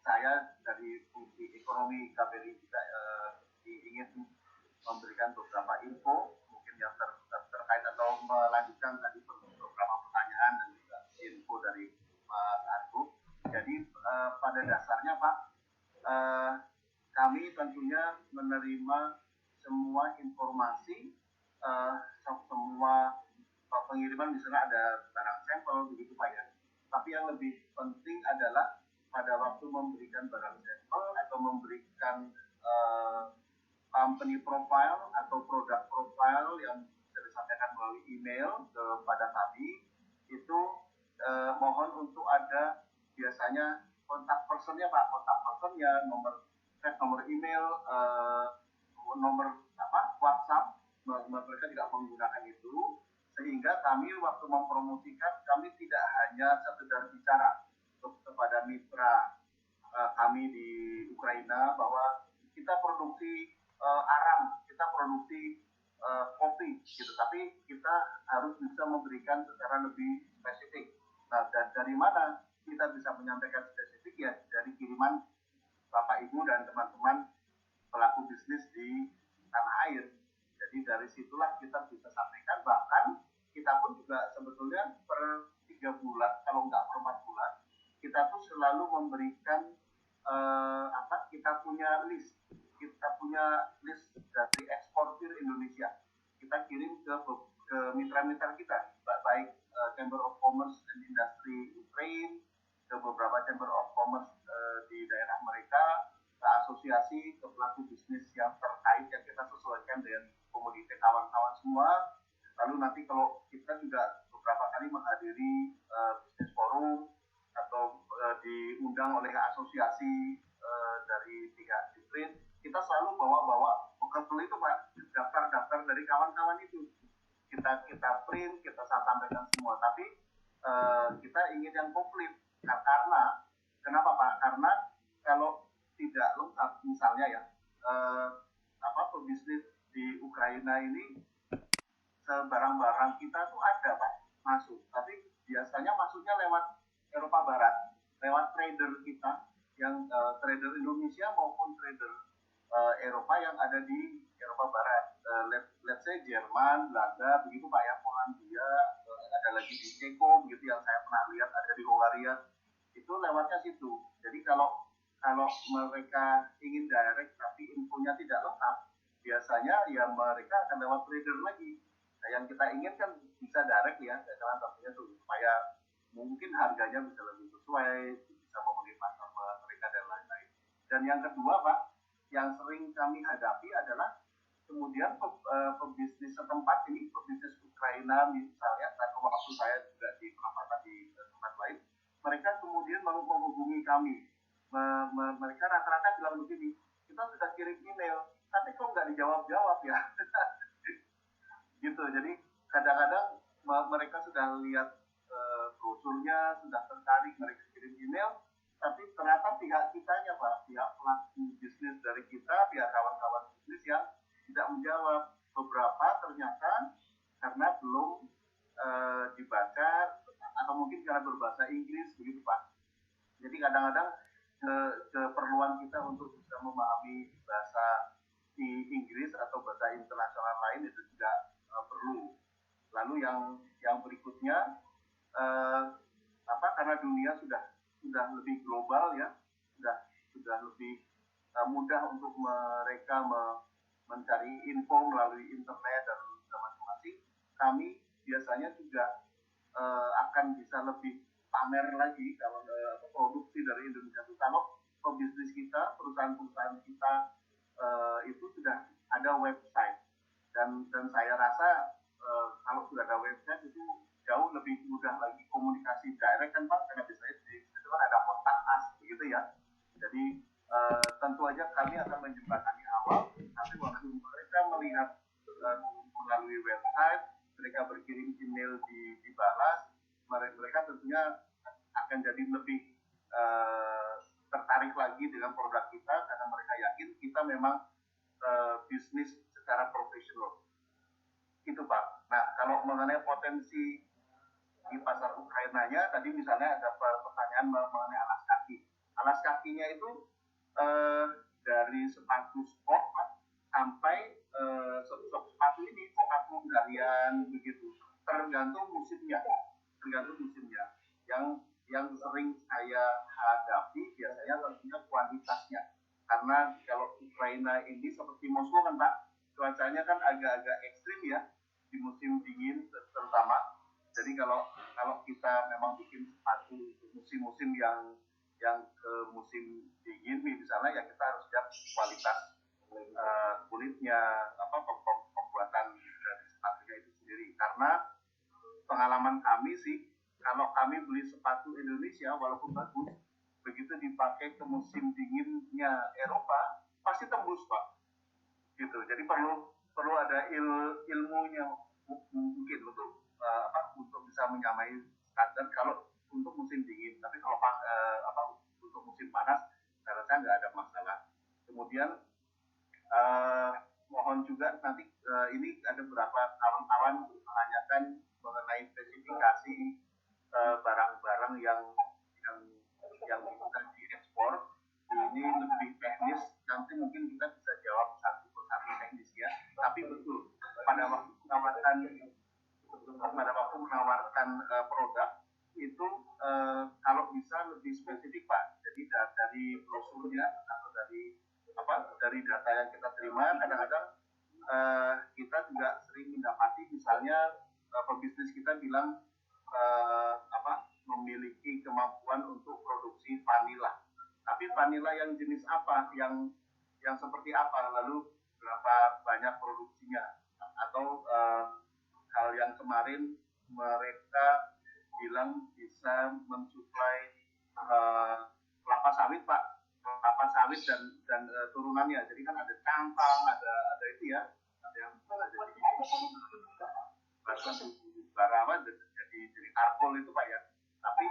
Saya dari fungsi ekonomi KBRI juga ingin memberikan beberapa info mungkin yang terkait atau melanjutkan tadi beberapa pertanyaan dan juga info dari Mas Argo. Jadi pada dasarnya Pak, kami tentunya menerima semua informasi, semua pengiriman misalnya ada barang sampel begitu Pak ya. Tapi yang lebih penting adalah pada waktu memberikan barang sampel atau memberikan company profile atau produk profile yang bisa disampaikan melalui email kepada kami, itu mohon untuk ada biasanya kontak personnya Pak, kontak personnya, nomor email, nomor WhatsApp, mereka tidak menggunakan itu, sehingga kami waktu mempromosikan kami tidak hanya sekedar bicara kepada mitra kami di Ukraina bahwa kita produksi arang, kita produksi kopi gitu, tapi kita harus bisa memberikan secara lebih spesifik. Nah, dan dari mana kita bisa menyampaikan spesifik ya dari kiriman Bapak Ibu dan teman-teman pelaku bisnis di tanah air. Jadi dari situlah kita bisa sampaikan, bahkan kita pun juga sebetulnya per 3 bulan, kalau nggak per 4 bulan, kita tuh selalu memberikan kita punya list dari eksportir Indonesia. Kita kirim ke mitra-mitra kita, Chamber of Commerce and Industry Ukraine, ke beberapa Chamber of Commerce di daerah mereka, ke asosiasi, ke pelaku bisnis yang terkait yang kita sesuaikan dengan komoditi kawan-kawan semua. Lalu nanti kalau kita juga beberapa kali menghadiri bisnis forum atau diundang oleh asosiasi dari pihak Ukraine, kita selalu bawa bekal itu Pak, daftar-daftar dari kawan-kawan itu. Kita print, kita sampaikan semua, tapi kita ingin yang komplit. Karena kenapa Pak? Karena kalau tidak lengkap misalnya ya pebisnis di Ukraina ini barang-barang kita tuh ada Pak masuk, tapi biasanya masuknya lewat Eropa Barat, lewat trader kita yang trader Indonesia maupun trader Eropa yang ada di Eropa Barat, let's say Jerman, Belanda, begitu Pak ya, Polandia, ada lagi di Ceko, begitu yang saya pernah lihat, ada di Hungaria, itu lewatnya situ. Jadi kalau mereka ingin direct tapi infonya tidak lengkap, biasanya ya mereka akan lewat trader lagi. Nah, yang kita inginkan bisa direct ya, salah satunya tuh supaya mungkin harganya bisa lebih sesuai, bisa memenuhi pasar mereka dan lain-lain. Dan yang kedua Pak, yang sering kami hadapi adalah kemudian pebisnis setempat ini, pebisnis Ukraina misalnya, dan waktu saya juga di penempatan di tempat lain, mereka kemudian menghubungi kami. Mereka rata-rata bilang begini, kita sudah kirim email, tapi kok nggak dijawab-jawab ya? Gitu. Jadi kadang-kadang mereka sudah lihat brosurnya, sudah tertarik, mereka kirim email, tapi ternyata pihak kitanya Pak, pihak pelaku bisnis dari kita, pihak kawan-kawan bisnis yang tidak menjawab. Beberapa ternyata karena belum dibaca atau mungkin karena berbahasa Inggris begitu Pak. Jadi kadang-kadang keperluan kita untuk bisa memahami bahasa di Inggris atau bahasa internasional lain itu juga perlu. Lalu yang berikutnya karena dunia sudah lebih global ya, sudah lebih mudah untuk mereka mencari info melalui internet dan macam-macam. Kami biasanya juga akan bisa lebih pamer lagi kalau produksi dari Indonesia itu, kalau pebisnis kita, perusahaan-perusahaan kita itu sudah ada website, dan saya rasa kalau sudah ada website itu jauh lebih mudah lagi komunikasi direct kan Pak, karena biasanya di situ kan ada kontak us begitu ya. Jadi tentu aja kami akan menjembatani awal, tapi waktu mereka melihat melalui website, mereka berkirim email dibalas, mereka tentunya akan jadi lebih tertarik lagi dengan produk kita, karena mereka yakin kita memang bisnis secara profesional. Itu Pak. Nah, kalau mengenai potensi di pasar Ukrainanya, tadi misalnya ada pertanyaan mengenai alas kaki. Alas kakinya itu dari sepatu sport Pak, sampai sepatu ini, sepatu harian begitu. Tergantung musimnya. Yang sering saya hadapi biasanya tentunya kualitasnya. Karena kalau Ukraina ini seperti Moskow kan Pak, cuacanya kan agak-agak ekstrim ya di musim dingin terutama. Jadi kalau kita memang bikin sepatu musim-musim yang ke musim dingin misalnya, ya kita harus lihat kualitas kulitnya, pembuatan dari sepatunya itu sendiri. Karena pengalaman kami sih, kalau kami beli sepatu Indonesia walaupun bagus, begitu dipakai ke musim dinginnya Eropa pasti tembus Pak. Gitu. Jadi perlu ada ilmunya mungkin untuk bisa menyamai standar kalau untuk musim dingin. Tapi kalau untuk musim panas, saya rasa nggak ada masalah. Kemudian mohon juga nanti ini ada beberapa kawan-kawan menanyakan mengenai spesifikasi barang-barang yang bisa diekspor. Ini lebih teknis, nanti mungkin kita bisa jawab satu persatu teknisnya. Tapi betul pada waktu menawarkan produk itu kalau bisa lebih spesifik Pak. Jadi dari brosurnya atau dari data yang kita terima, kadang-kadang kita juga sering mendapati misalnya pebisnis kita bilang memiliki kemampuan untuk produksi vanila. Tapi vanila yang jenis apa, yang seperti apa, lalu berapa banyak produksinya, atau hal yang kemarin mereka bilang bisa mensuplai kelapa sawit Pak, kelapa sawit dan turunannya. Jadi kan ada cangkang, ada itu ya, ada yang jadi karpol itu Pak ya. Tapi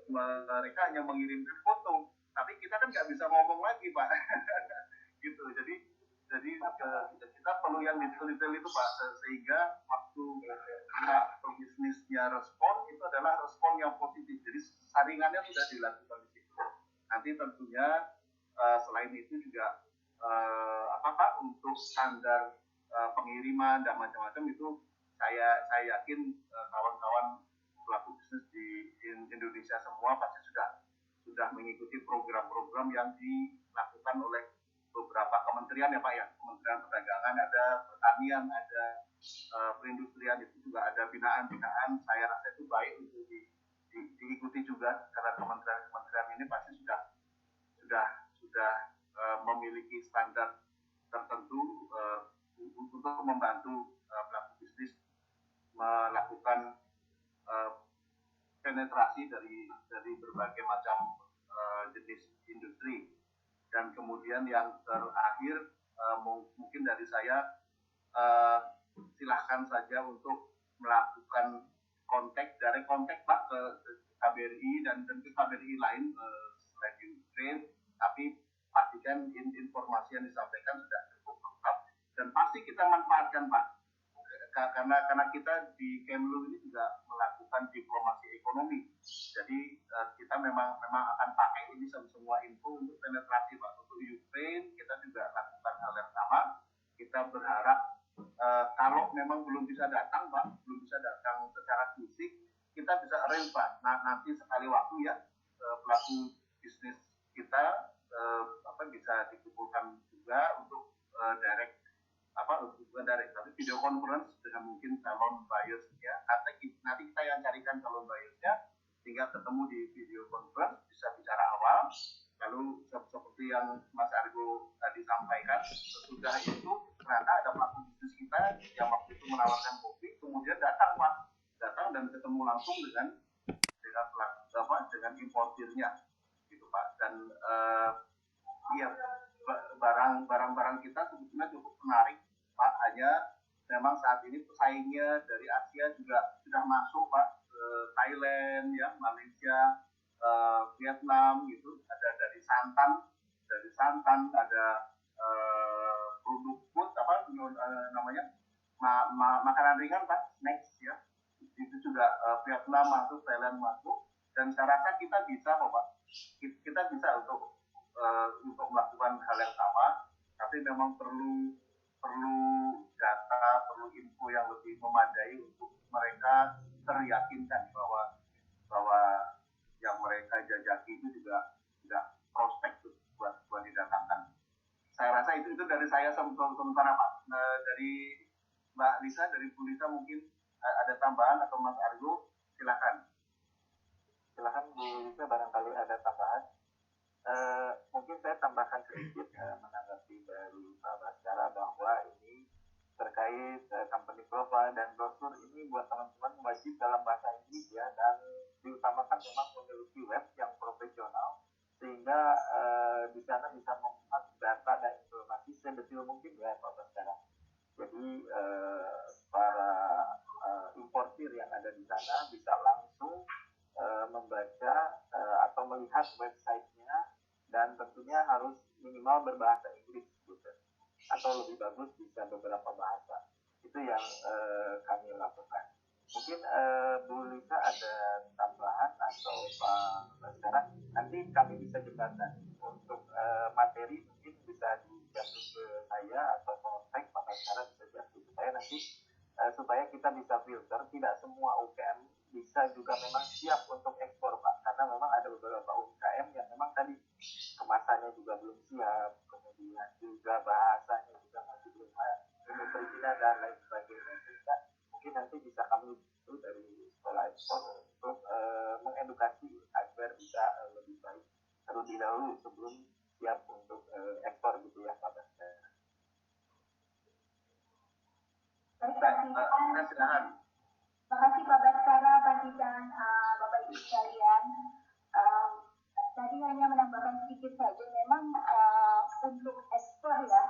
mereka hanya mengirimkan foto, tapi kita kan nggak bisa ngomong lagi Pak. Gitu. Jadi kita perlu yang detail-detail itu Pak, sehingga waktu bisnisnya respon itu adalah respon yang positif. Jadi saringannya sudah dilakukan di situ. Nanti tentunya selain itu juga untuk standar pengiriman dan macam-macam itu saya yakin kawan-kawan pelaku bisnis di Indonesia semua pasti sudah mengikuti program-program yang dilakukan oleh beberapa kementerian ya Pak ya. Kementerian Perdagangan ada, Pertanian ada, Perindustrian itu juga ada binaan-binaan. Saya rasa itu baik untuk diikuti juga karena kementerian ini pasti sudah memiliki standar tertentu untuk membantu pelaku bisnis melakukan penetrasi dari berbagai macam jenis industri. Dan kemudian yang terakhir mungkin dari saya silahkan saja untuk melakukan direct kontak Pak ke KBRI dan ke KBRI lain selain Ukraine, tapi pastikan informasi yang disampaikan sudah cukup lengkap dan pasti kita manfaatkan Pak, karena kita di Kemlu ini juga melakukan diplomasi ekonomi. Jadi kita memang akan pakai ini semua info untuk penetrasi Pak. Untuk Ukraine kita juga lakukan hal yang sama. Kita berharap kalau memang belum bisa datang Pak, belum bisa datang secara fisik, kita bisa arrange Pak. Nah, nanti sekali waktu ya pelaku bisnis kita bisa dikumpulkan juga untuk bukan direct tapi video conference dengan mungkin calon buyers ya. Nanti kita yang carikan calon buyersnya, tinggal ketemu di video conference, bisa bicara awal. Lalu seperti yang Mas Argo tadi sampaikan, sesudah itu ternyata ada pelaku bisnis kita yang waktu itu menawarkan kopi, kemudian datang dan ketemu langsung dengan importirnya gitu Pak. Dan barang-barang kita sebetulnya cukup menarik Pak, hanya memang saat ini pesaingnya dari Asia juga sudah masuk Pak, Thailand ya, Malaysia, Vietnam gitu, ada dari santan ada produk food namanya makanan ringan Pak, snacks ya, itu juga Vietnam masuk, Thailand masuk, dan saya rasa kita bisa Pak, kita bisa untuk melakukan hal yang sama, tapi memang perlu data, perlu info yang lebih memadai untuk mereka teryakinkan bahwa yang mereka jajaki itu juga prospek buat didatangkan. Saya rasa itu dari saya sementara Pak. Dari Mbak Lisa, dari Bu Lisa mungkin ada tambahan, atau Mas Argo, silakan Bu Lisa barangkali ada tambahan. Mungkin saya tambahkan sedikit menanggapi dari Pak Baskara bahwa ini terkait company profile dan brosur ini buat teman-teman wajib dalam bahasa Inggris ya, dan diutamakan memang memiliki web yang profesional sehingga di sana bisa memuat data dan informasi sedetil mungkin ya Pak Baskara. Jadi para importir yang ada di sana bisa langsung membaca atau melihat websitenya, dan tentunya harus minimal berbahasa Inggris gitu, atau lebih bagus bisa beberapa bahasa. Itu yang kami lakukan. Mungkin Bu Lisa ada tambahan atau Pak Baskara, nanti kami bisa jembatan untuk materi, mungkin bisa dijatuh ke saya atau kontak Pak Baskara bisa jatuh ke saya nanti, supaya kita bisa filter. Tidak semua UKM bisa juga memang siap untuk ekspor Pak, karena memang ada beberapa UKM yang memang tadi kemasannya juga belum siap, kemudian juga bahasanya juga masih belum perizinan dan lain sebagainya, sehingga mungkin nanti bisa kami itu dari sekolah ekspor terlebih dahulu sebelum siap untuk ekspor gitu ya Pak Baskara. Terima kasih Pak Baskara, Pak Tijan, Bapak Ibu sekalian. Tadi hanya menambahkan sedikit saja, memang untuk ekspor ya,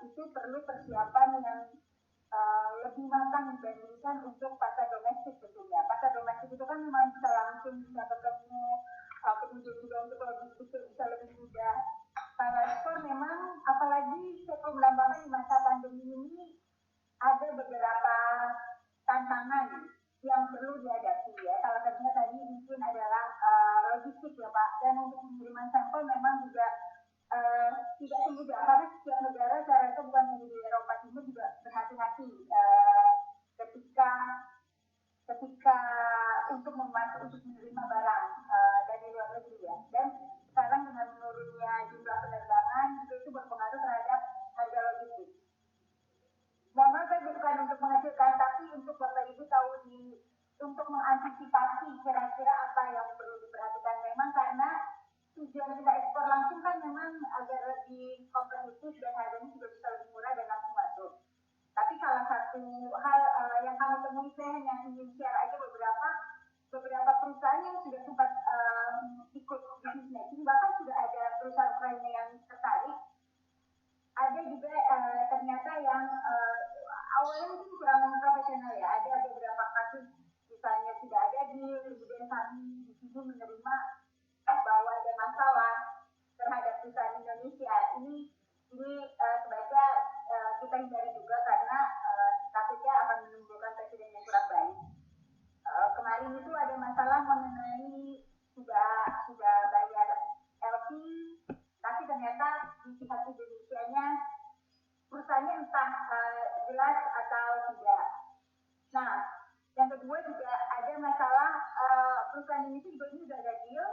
itu perlu persiapan yang lebih matang dibandingkan untuk pasar domestik tentunya. Pasar domestik itu kan memang bisa langsung bisa ketemu, kemudian juga untuk logistik bisa lebih mudah. Kalau ekspor memang, apalagi saya perlu menambahkan di masa pandemi ini, ada beberapa tantangan yang perlu dihadapi ya. Salah satunya tadi mungkin adalah logistik ya Pak. Dan untuk pengiriman sampel memang juga tidak semudah karena setiap negara saya rasa bukan hanya di Eropa Timur juga berhati-hati ketika untuk menerima barang dari luar negeri ya. Dan sekarang dengan menurunnya jumlah penerbangan juga itu berpengaruh terhadap harga logistik. Mohon maaf saya bukan untuk menghasilkan, tapi untuk Bapak Ibu tahu untuk mengantisipasi kira-kira apa yang perlu diperhatikan memang karena tujuan kita ekspor langsung kan memang agar lebih kompetitif dan harganya juga bisa lebih murah dan langsung masuk. Tapi salah satu hal yang kami temui, saya hanya ingin share aja beberapa perusahaan yang sudah sempat ikut bisnis matching, bahkan sudah ada perusahaan lainnya yang tertarik. Ada juga ternyata yang awalnya mungkin kurang profesional ya. Ada beberapa kasus misalnya tidak ada deal, kemudian kami di sini menerima bahwa ada masalah terhadap perusahaan Indonesia. Ini sebaiknya kita hindari juga karena takutnya akan menimbulkan presiden yang kurang baik. Kemarin itu ada masalah mengenai sudah bayar LP, tapi ternyata di pihak Indonesianya perusahaannya entah jelas atau tidak. Nah, yang kedua juga ada masalah perusahaan ini juga ini sudah ada deal,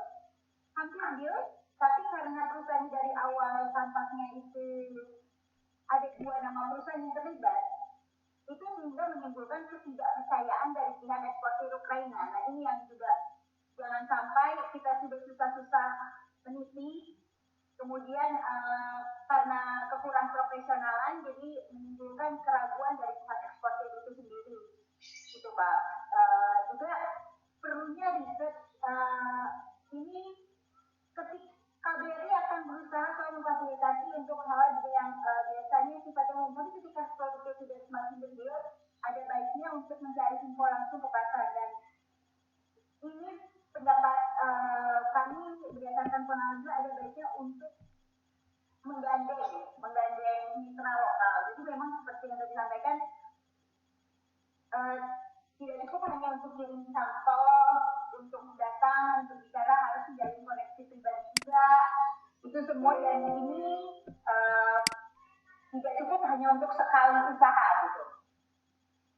hampir deal, tapi karena perusahaan dari awal tampaknya itu ada 2 nama perusahaan yang terlibat, itu sehingga menimbulkan ketidakpercayaan dari pihak eksportir Ukraina. Nah ini yang juga jangan sampai kita sudah susah-susah meniti, kemudian karena kekurang profesionalan jadi menimbulkan keraguan dari pihak eksportir itu sendiri, gitu Pak. Juga perlunya riset ini ketika KBRI akan berusaha selalu memfasilitasi untuk hal yang biasanya sifatnya umum, tapi ketika produknya sudah semakin gede, ada baiknya untuk mencari info langsung ke pasar. Dan ini pendapat kami berdasarkan pengalaman ada baiknya untuk menggandeng mitra lokal. Jadi memang seperti yang tadi disampaikan, tidak cukup hanya untuk kirim sampel, untuk datang, untuk bicara, harus menjalin koneksi pribadi juga. Itu semua, dan ini tidak cukup hanya untuk sekali usaha gitu.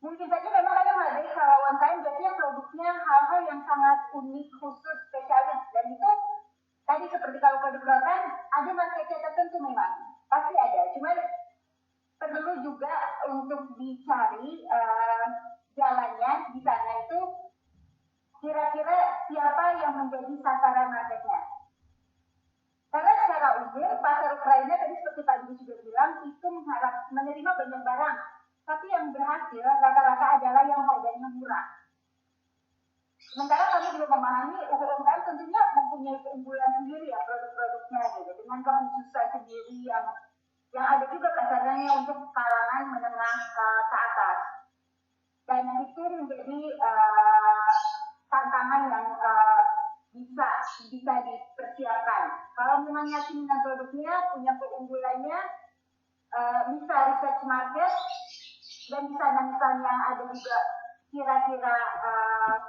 Mungkin saja memang ada menghargai kalau UMKM biasanya produknya hal-hal yang sangat unik, khusus, spesialis, dan itu tadi seperti kalau produk kan ada marketnya tertentu memang pasti ada. Cuma perlu juga untuk dicari jalannya di sana itu kira-kira siapa yang menjadi sasaran marketnya. Karena secara umum pasar Ukraina tadi seperti Pak Dwi sudah bilang itu menerima banyak barang, tapi yang berhasil rata-rata adalah yang harganya murah. Sementara kami juga memahami UMKM tentunya mempunyai keunggulan sendiri ya produk-produknya gitu, dengan kekhususan sendiri yang ada juga kasarnya untuk kalangan menengah ke atas. Dan itu menjadi tantangan yang bisa dipersiapkan. Kalau memang yakin dengan produknya, punya keunggulannya, bisa research market, dan di sana misalnya ada juga kira-kira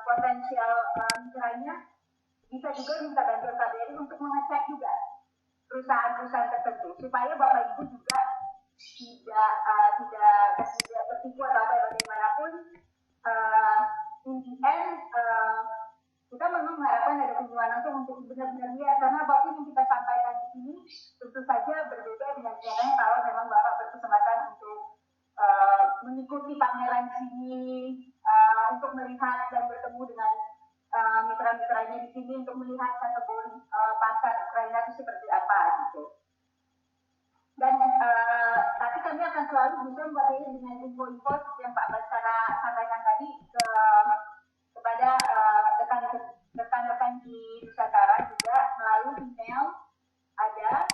potensial mitranya, bisa juga minta bantuan KBRI untuk mengecek juga perusahaan-perusahaan tertentu supaya Bapak Ibu juga tidak tertipu atau bagaimanapun. In the end kita memang mengharapkan ada kunjungan langsung untuk benar-benar lihat, karena apapun yang kita sampaikan di sini tentu saja berbeda dengan caranya kalau memang Bapak berkesempatan untuk mengikuti pameran di sini, untuk melihat dan bertemu dengan mitra-mitranya di sini untuk melihat kategori pasar Ukraina itu seperti apa gitu. Dan tapi kami akan selalu bisa membantu dengan info-info yang Pak Baskara sampaikan tadi kepada rekan-rekan di Nusantara juga melalui email ada.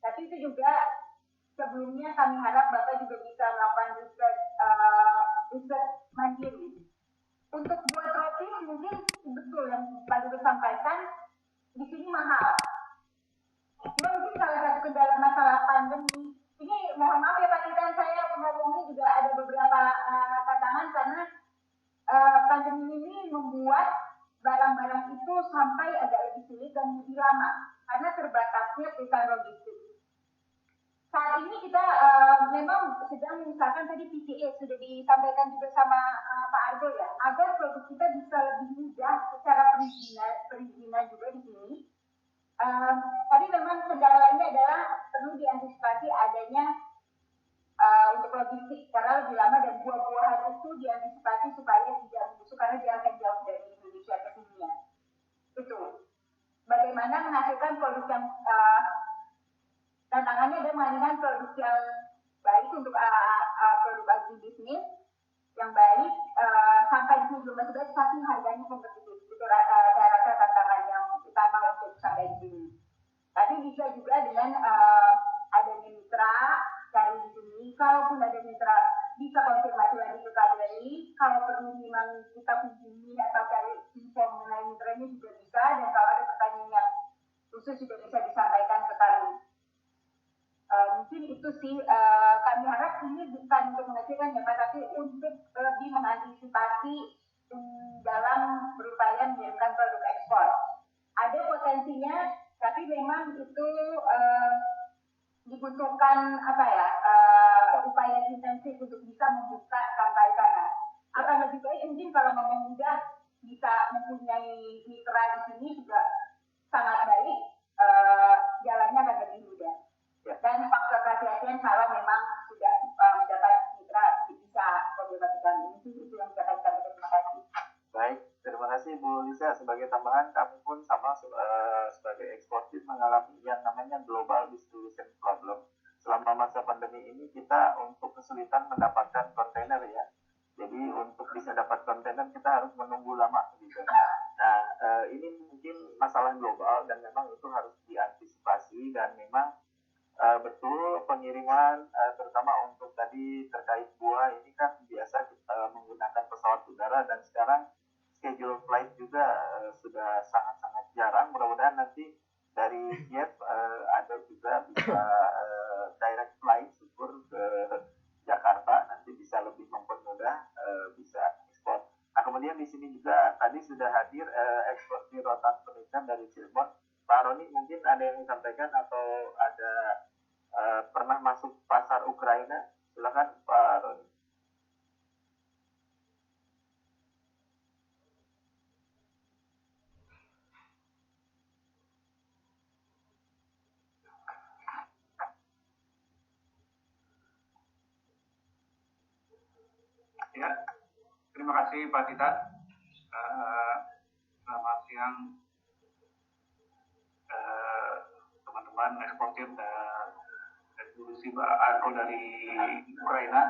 Tapi itu juga sebelumnya kami harap Bapak juga bisa melakukan riset mandiri. Untuk buah tropis mungkin betul yang Pak Dubes sampaikan di sini mahal. Cuma mungkin salah satu kendala masalah pandemi ini, mohon maaf ya Pak Titan, saya ngomongnya juga ada beberapa tantangan karena pandemi ini membuat barang-barang itu sampai agak lebih sulit dan lebih lama karena terbatasnya perusahaan logistik. Saat ini kita memang sedang mengusahakan tadi PCA sudah disampaikan juga sama Pak Argo ya, agar produk kita bisa lebih mudah secara perizinan juga di sini. Tapi memang kendala lainnya adalah perlu diantisipasi adanya untuk logistik karena lebih lama dan buah-buahan itu diantisipasi supaya tidak membusuk karena dia akan jauh dari Indonesia ke sini ya. Itu bagaimana menghasilkan produk yang tantangannya adalah menghasilkan produk yang baik untuk produk agribisnis yang baik sampai di sini belum baik tapi harganya kompetitif. Itu saya rasa tantangan yang utama untuk sampai di sini. Tapi bisa juga dengan adanya mitra dari di sini, kalaupun ada mitra bisa konfirmasi lagi ke KBRI, kalau perlu memang kita kunjungi atau cari info mengenai mitranya juga bisa, dan kalau ada pertanyaan yang khusus juga bisa disampaikan ke kami. Mungkin itu sih, kami harap ini bukan untuk mengecilkan ya Pak, tapi untuk lebih mengantisipasi dalam berupaya mengirimkan produk ekspor. Ada potensinya, tapi memang itu dibutuhkan apa ya, upaya intensif untuk bisa membuka sampai sana. Akan lebih baik mungkin kalau ngomong mudah bisa mempunyai mitra di sini juga sangat baik, jalannya akan lebih mudah. Dan faktor kehati-hatian kalau memang sudah mendapat mitra bisa komunikasikan. Itu yang bisa kami sampaikan. Terima kasih. Baik, terima kasih Bu Lisa. Sebagai tambahan, kami pun sama sebagai eksportir mengalami yang namanya global distribution problem. Selama masa pandemi ini kita untuk kesulitan mendapatkan kontainer ya. Jadi untuk bisa dapat kontainer kita harus menunggu lama gitu. Nah, ini mungkin masalah global dan memang itu harus diantisipasi dan memang betul pengiriman terutama untuk tadi terkait buah ini kan biasa kita menggunakan pesawat udara dan sekarang schedule flight juga sudah sangat-sangat jarang. Mudah-mudahan nanti dari Kiev ada juga bisa direct flight syukur ke Jakarta, nanti bisa lebih mempermudah bisa ekspor. Nah kemudian di sini juga tadi sudah hadir eksportir rotan furniture dari Cirebon. Pak Roni mungkin ada yang disampaikan atau ada pernah masuk pasar Ukraina? Silakan Pak Roni. Ya, terima kasih Pak Tita. Selamat siang teman-teman eksportir dan distribusi Argo dari Ukraina.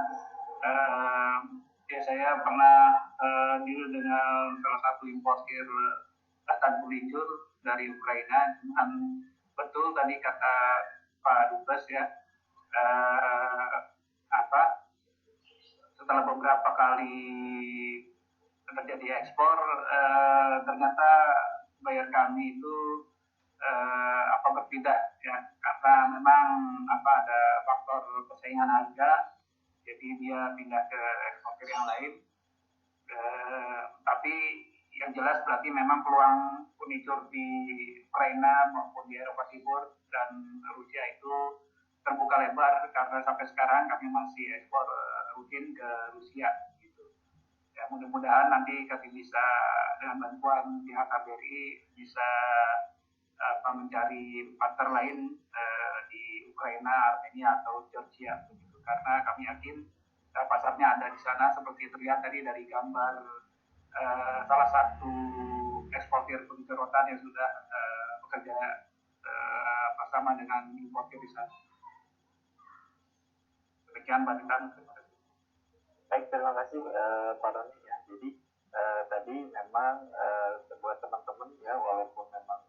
Ya saya pernah deal dengan salah satu importir rotan furniture dari Ukraina. Dan betul tadi kata Pak Dubes ya, setelah beberapa kali terjadi ekspor, ternyata bayar kami itu berpindah ya, karena memang ada faktor persaingan harga, jadi dia pindah ke eksportir yang lain. Tapi yang jelas berarti memang peluang furniture di Ukraina maupun di Eropa Timur dan Rusia itu terbuka lebar karena sampai sekarang kami masih ekspor rutin ke Rusia gitu. Ya mudah-mudahan nanti kami bisa dengan bantuan pihak KBRI bisa mencari partner lain di Ukraina, Armenia atau Georgia begitu. Karena kami yakin pasarnya ada di sana seperti terlihat tadi dari gambar salah satu eksportir pemicu rotan yang sudah bekerja bersama dengan importir di sana. Demikian Mbak Titan. Baik, terima kasih Pak Roni ya. Jadi tadi memang buat teman-teman ya, walaupun memang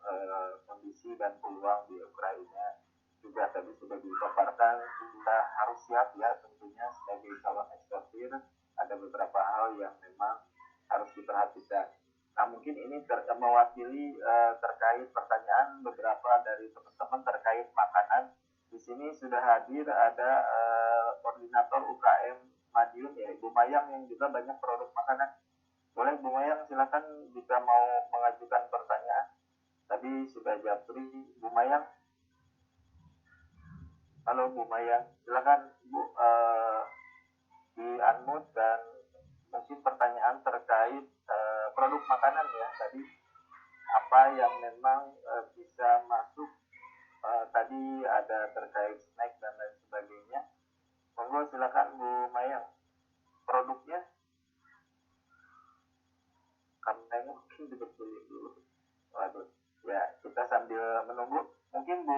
kondisi dan peluang di Ukraina juga tadi sudah dipaparkan, kita harus siap ya tentunya sebagai calon eksportir. Ada beberapa hal yang memang harus diperhatikan. Nah mungkin ini mewakili terkait pertanyaan beberapa dari teman-teman terkait makanan. Di sini sudah hadir ada koordinator UKM Madiun ya, Ibu Mayang, yang juga banyak produk makanan. Boleh Bu Mayang, silakan jika mau mengajukan pertanyaan. Tadi sudah japri Bu Mayang. Halo Bu Mayang, silakan Bu di unmute dan mungkin pertanyaan terkait produk makanan ya. Tadi apa yang memang bisa masuk, tadi ada terkait snack dan lain sebagainya. Monggo silakan Bu Mayang, produknya. Kameranya mungkin dibetulin dulu. Waduh, ya kita sambil menunggu. Mungkin Bu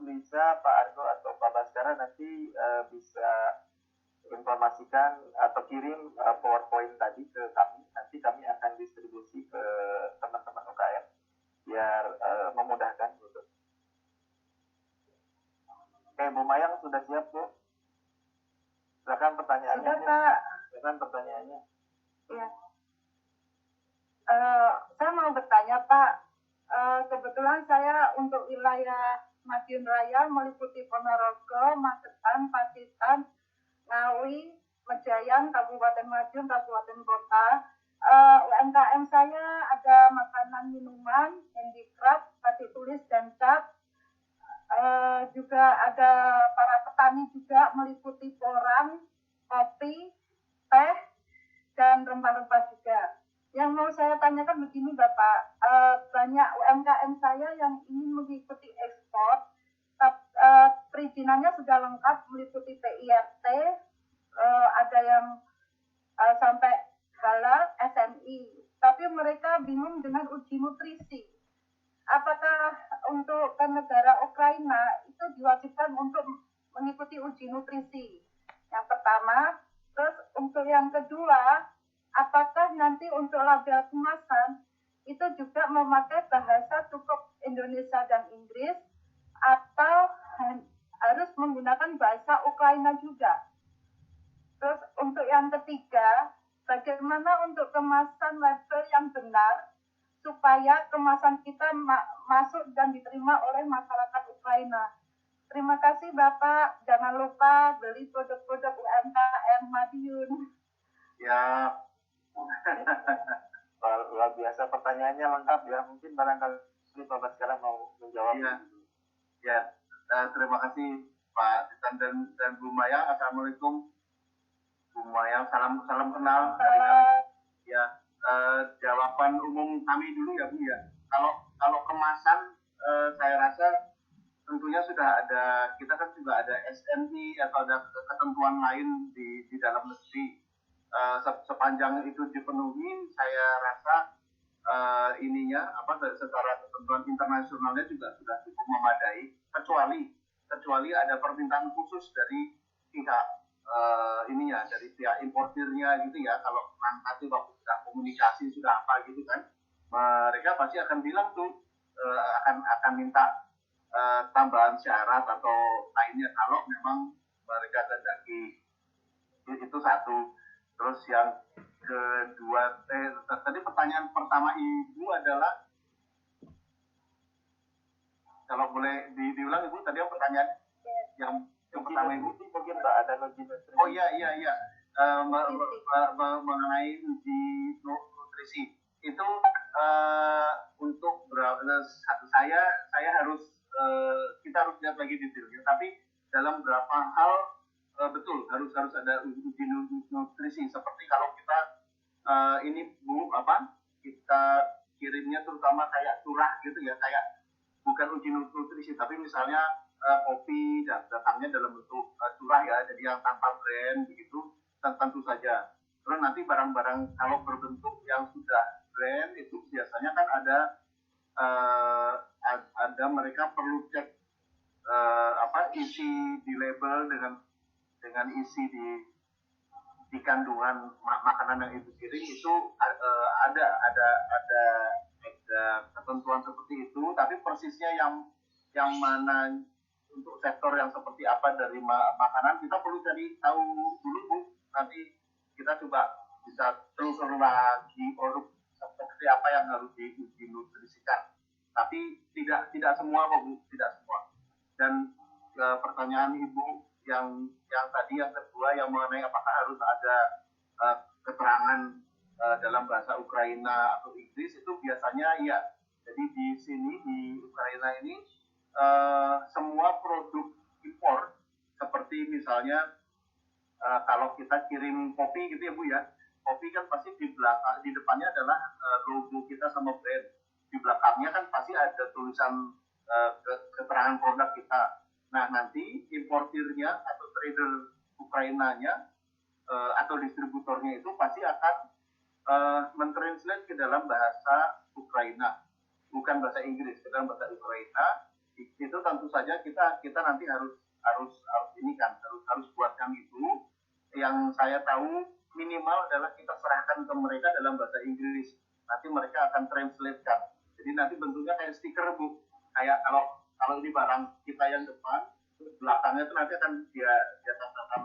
Lisa, Pak Argo atau Pak Baskara nanti bisa informasikan atau kirim PowerPoint tadi ke kami. Nanti kami akan distribusi ke teman-teman UKM biar memudahkan gitu. Oke, Bu Mayang sudah siap Bu? Silakan pertanyaannya. Sudah Pak. Silakan pertanyaannya. Iya. Saya mau bertanya Pak. Kebetulan saya untuk wilayah Madiun Raya meliputi Ponorogo, Magetan, Pacitan, Ngawi, Mejayan, Kabupaten Madiun, Kabupaten Kota. UMKM saya ada makanan minuman, handicraft, batik tulis dan cat. Juga ada para petani juga meliputi porang, kopi, teh, dan rempah-rempah juga. Yang mau saya tanyakan begini Bapak, banyak UMKM saya yang ingin mengikuti ekspor, perizinannya sudah lengkap meliputi PIRT, ada yang sampai halal, SNI, tapi mereka bingung dengan uji nutrisi. Apakah untuk ke negara Ukraina itu diwajibkan untuk mengikuti uji nutrisi? Yang pertama. Terus untuk yang kedua, apakah nanti untuk label kemasan itu juga memakai bahasa cukup Indonesia dan Inggris atau harus menggunakan bahasa Ukraina juga? Terus untuk yang ketiga, bagaimana untuk kemasan label yang benar supaya kemasan kita masuk dan diterima oleh masyarakat Ukraina? Terima kasih Bapak. Jangan lupa beli produk-produk UMKM Madiun. Ya, luar biasa, pertanyaannya lengkap ya. Mungkin barangkali Pak Baskara mau menjawab. Ya, terima kasih Pak Titan dan Bu Maya. Assalamualaikum Bu Maya. Salam kenal dari kami. Ya, jawaban umum kami dulu ya Bu ya. Kalau kemasan, saya rasa tentunya sudah ada, kita kan juga ada SNI atau ada ketentuan lain di dalam negeri. Sepanjang itu dipenuhi, saya rasa secara ketentuan internasionalnya juga sudah cukup memadai, kecuali ada permintaan khusus dari pihak dari pihak importirnya gitu ya. Kalau nanti waktu sudah komunikasi sudah apa gitu kan, mereka pasti akan bilang tuh akan minta tambahan syarat atau lainnya kalau memang mereka kehendaki. Itu satu. Terus yang kedua, tadi pertanyaan pertama Ibu adalah, kalau boleh diulang Ibu, tadi yang pertanyaan yang pertama Ibu. Mungkin Mbak ada uji nutrisi. Oh iya. Mengenai uji nutrisi itu untuk saya harus kita harus lihat lagi detailnya. Tapi dalam beberapa hal betul harus ada uji nutrisi. Seperti kalau kita kita kirimnya terutama kayak curah gitu ya, kayak bukan uji nutrisi tapi misalnya kopi datangnya dalam bentuk curah ya, jadi yang tanpa brand begitu, tentu saja. Terus nanti barang-barang kalau berbentuk yang sudah brand itu biasanya kan eh, ada mereka perlu cek isi di label dengan isi di kandungan makanan yang ibu kirim itu ada ketentuan seperti itu, tapi persisnya yang mana untuk sektor yang seperti apa dari makanan kita perlu cari tahu dulu Bu. Nanti kita coba bisa telusur lagi produk seperti apa yang harus dinutrisikan. Tapi tidak semua Bu, tidak semua. Dan pertanyaan Ibu yang tadi yang kedua yang mengenai apakah harus ada keterangan dalam bahasa Ukraina atau Inggris itu biasanya iya. Jadi di sini di Ukraina ini semua produk impor seperti misalnya kalau kita kirim kopi gitu ya Bu ya, kopi kan pasti di belakang di depannya adalah logo kita sama brand, di belakangnya kan pasti ada tulisan keterangan produk kita. Nah nanti importirnya atau trader Ukrainanya atau distributornya itu pasti akan mentranslate ke dalam bahasa Ukraina, bukan bahasa Inggris, ke dalam bahasa Ukraina. Itu tentu saja kita nanti harus ini kan harus buatkan itu. Yang saya tahu minimal adalah kita serahkan ke mereka dalam bahasa Inggris. Nanti mereka akan translate kan. Jadi nanti bentuknya kayak stiker Bu. Kayak kalau ini barang kita yang depan, belakangnya itu nanti akan dia tambahkan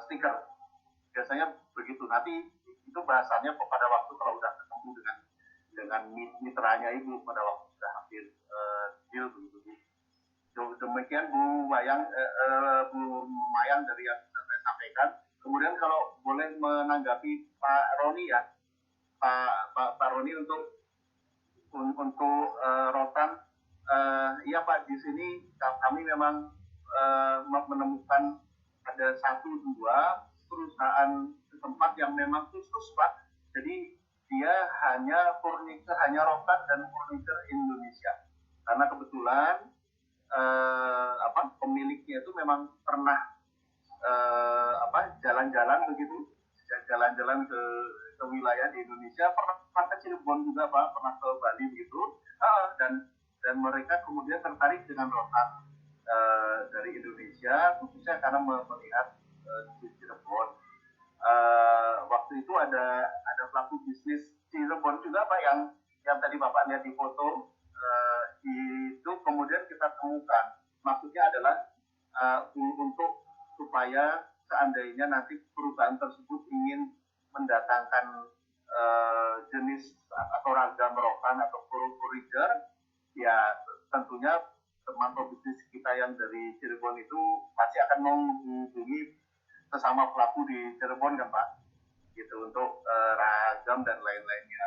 stiker. Biasanya begitu. Nanti itu bahasanya pada waktu kalau udah ketemu dengan mitranya Ibu pada waktu sudah hampir deal begitu. Demikian Bu Mayang dari yang saya sampaikan. Kemudian kalau boleh menanggapi Pak Roni ya, Pak Roni untuk rotan, iya Pak, di sini kami memang menemukan ada 1-2 perusahaan tempat yang memang khusus Pak. Jadi dia hanya furniture, hanya rotan dan furniture Indonesia. Karena kebetulan pemiliknya itu memang pernah jalan-jalan begitu, jalan-jalan ke wilayah di Indonesia, pernah ke Cirebon juga Pak, pernah ke Bali begitu, dan mereka kemudian tertarik dengan rotan dari Indonesia, khususnya karena melihat di Cirebon. Waktu itu ada pelaku bisnis Cirebon juga Pak yang tadi Bapak lihat di foto, itu kemudian kita temukan. Maksudnya adalah untuk supaya seandainya nanti perusahaan tersebut ingin mendatangkan jenis atau ragam rotan atau furniture, ya tentunya teman pebisnis kita yang dari Cirebon itu pasti akan menghubungi sesama pelaku di Cirebon kan Pak, gitu untuk ragam dan lain-lainnya.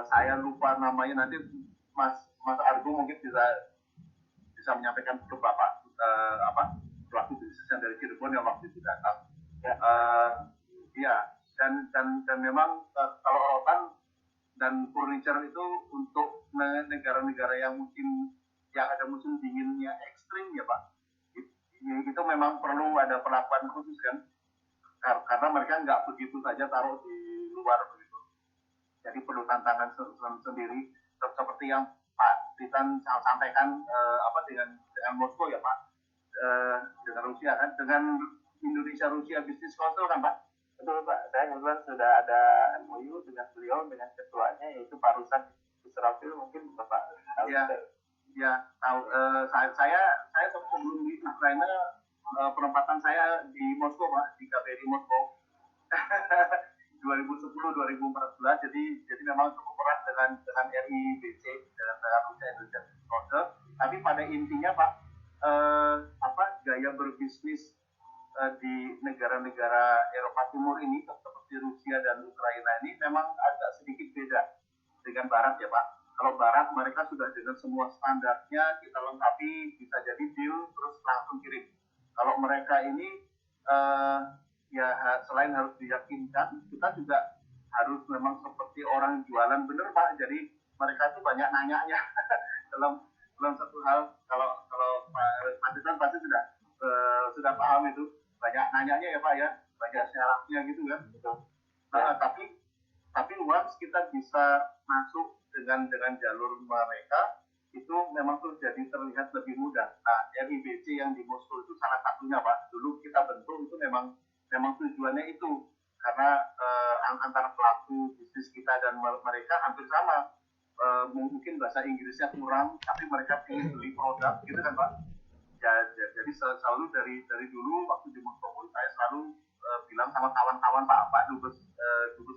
Saya lupa namanya, nanti Mas Argo mungkin bisa menyampaikan ke Bapak pelaku bisnis yang dari Cirebon yang waktu itu datang. Ya, dan memang kalau rotan dan furniture itu untuk negara-negara yang ada musim dinginnya ekstrim ya Pak, itu memang perlu ada perlakuan khusus kan, karena mereka nggak begitu saja taruh di luar begitu. Jadi perlu tantangan sendiri seperti yang Pak Titan sampaikan dengan Moskow ya Pak, dengan Rusia kan, dengan Indonesia-Rusia Business Council kan Pak. Betul Pak, saya kebetulan sudah ada MOU dengan beliau, dengan ketuanya yaitu Pak Rusan Israfil, mungkin Bapak tahu. Ya, tahu. Saya sebelum di Ukraina, penempatan saya di Moskow Pak, di KBRI Moskow 2010-2014, jadi memang cukup erat dengan RIBC, dengan Rusia Indonesia Council. Tapi pada intinya Pak, gaya berbisnis di negara-negara Eropa Timur ini seperti Rusia dan Ukraina ini memang agak sedikit beda dengan Barat ya Pak. Kalau Barat mereka sudah dengan semua standarnya, kita lengkapi, bisa jadi deal terus langsung kirim. Kalau mereka ini selain harus diyakinkan, kita juga harus memang seperti orang jualan bener Pak. Jadi mereka itu banyak nanyanya dalam satu hal. Kalau Pak Titan pasti sudah paham itu, banyak nanyanya ya Pak ya, banyak syaratnya gitu kan. Betul. Tapi once kita bisa masuk dengan jalur mereka, itu memang tuh jadi terlihat lebih mudah. Nah, RIBC yang di Moskow itu salah satunya, Pak. Dulu kita bentuk itu memang tujuannya itu, karena antara pelaku bisnis kita dan mereka hampir sama. Mungkin bahasa Inggrisnya kurang, tapi mereka ingin beli produk, gitu kan, Pak. Jadi selalu dari dulu waktu di Moskow pun saya selalu bilang sama kawan-kawan Pak dubes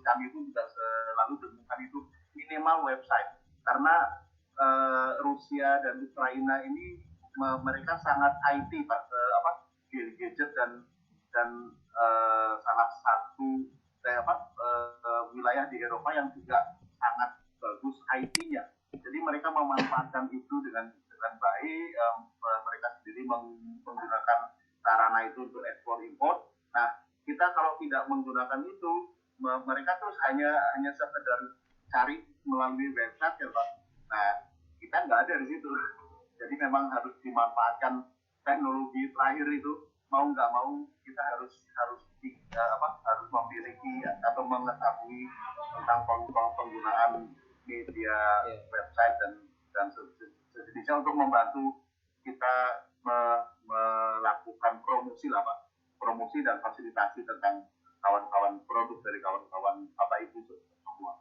kami itu juga selalu temukan itu minimal website, karena Rusia dan Ukraina ini mereka sangat IT, Pak, gadget dan salah satu wilayah di Eropa yang juga sangat bagus IT-nya. Jadi mereka memanfaatkan itu dengan baik. Mereka sendiri menggunakan sarana itu untuk ekspor impor. Nah, kita kalau tidak menggunakan itu, mereka terus hanya sekedar cari melalui website ya, Pak. Nah, kita nggak ada di situ. Jadi memang harus dimanfaatkan teknologi terakhir itu, mau nggak mau kita harus memiliki atau mengetahui tentang penggunaan media website dan sejenisnya untuk membantu kita melakukan promosi lah, Pak, promosi dan fasilitasi tentang kawan-kawan produk dari kawan-kawan Bapak Ibu semua.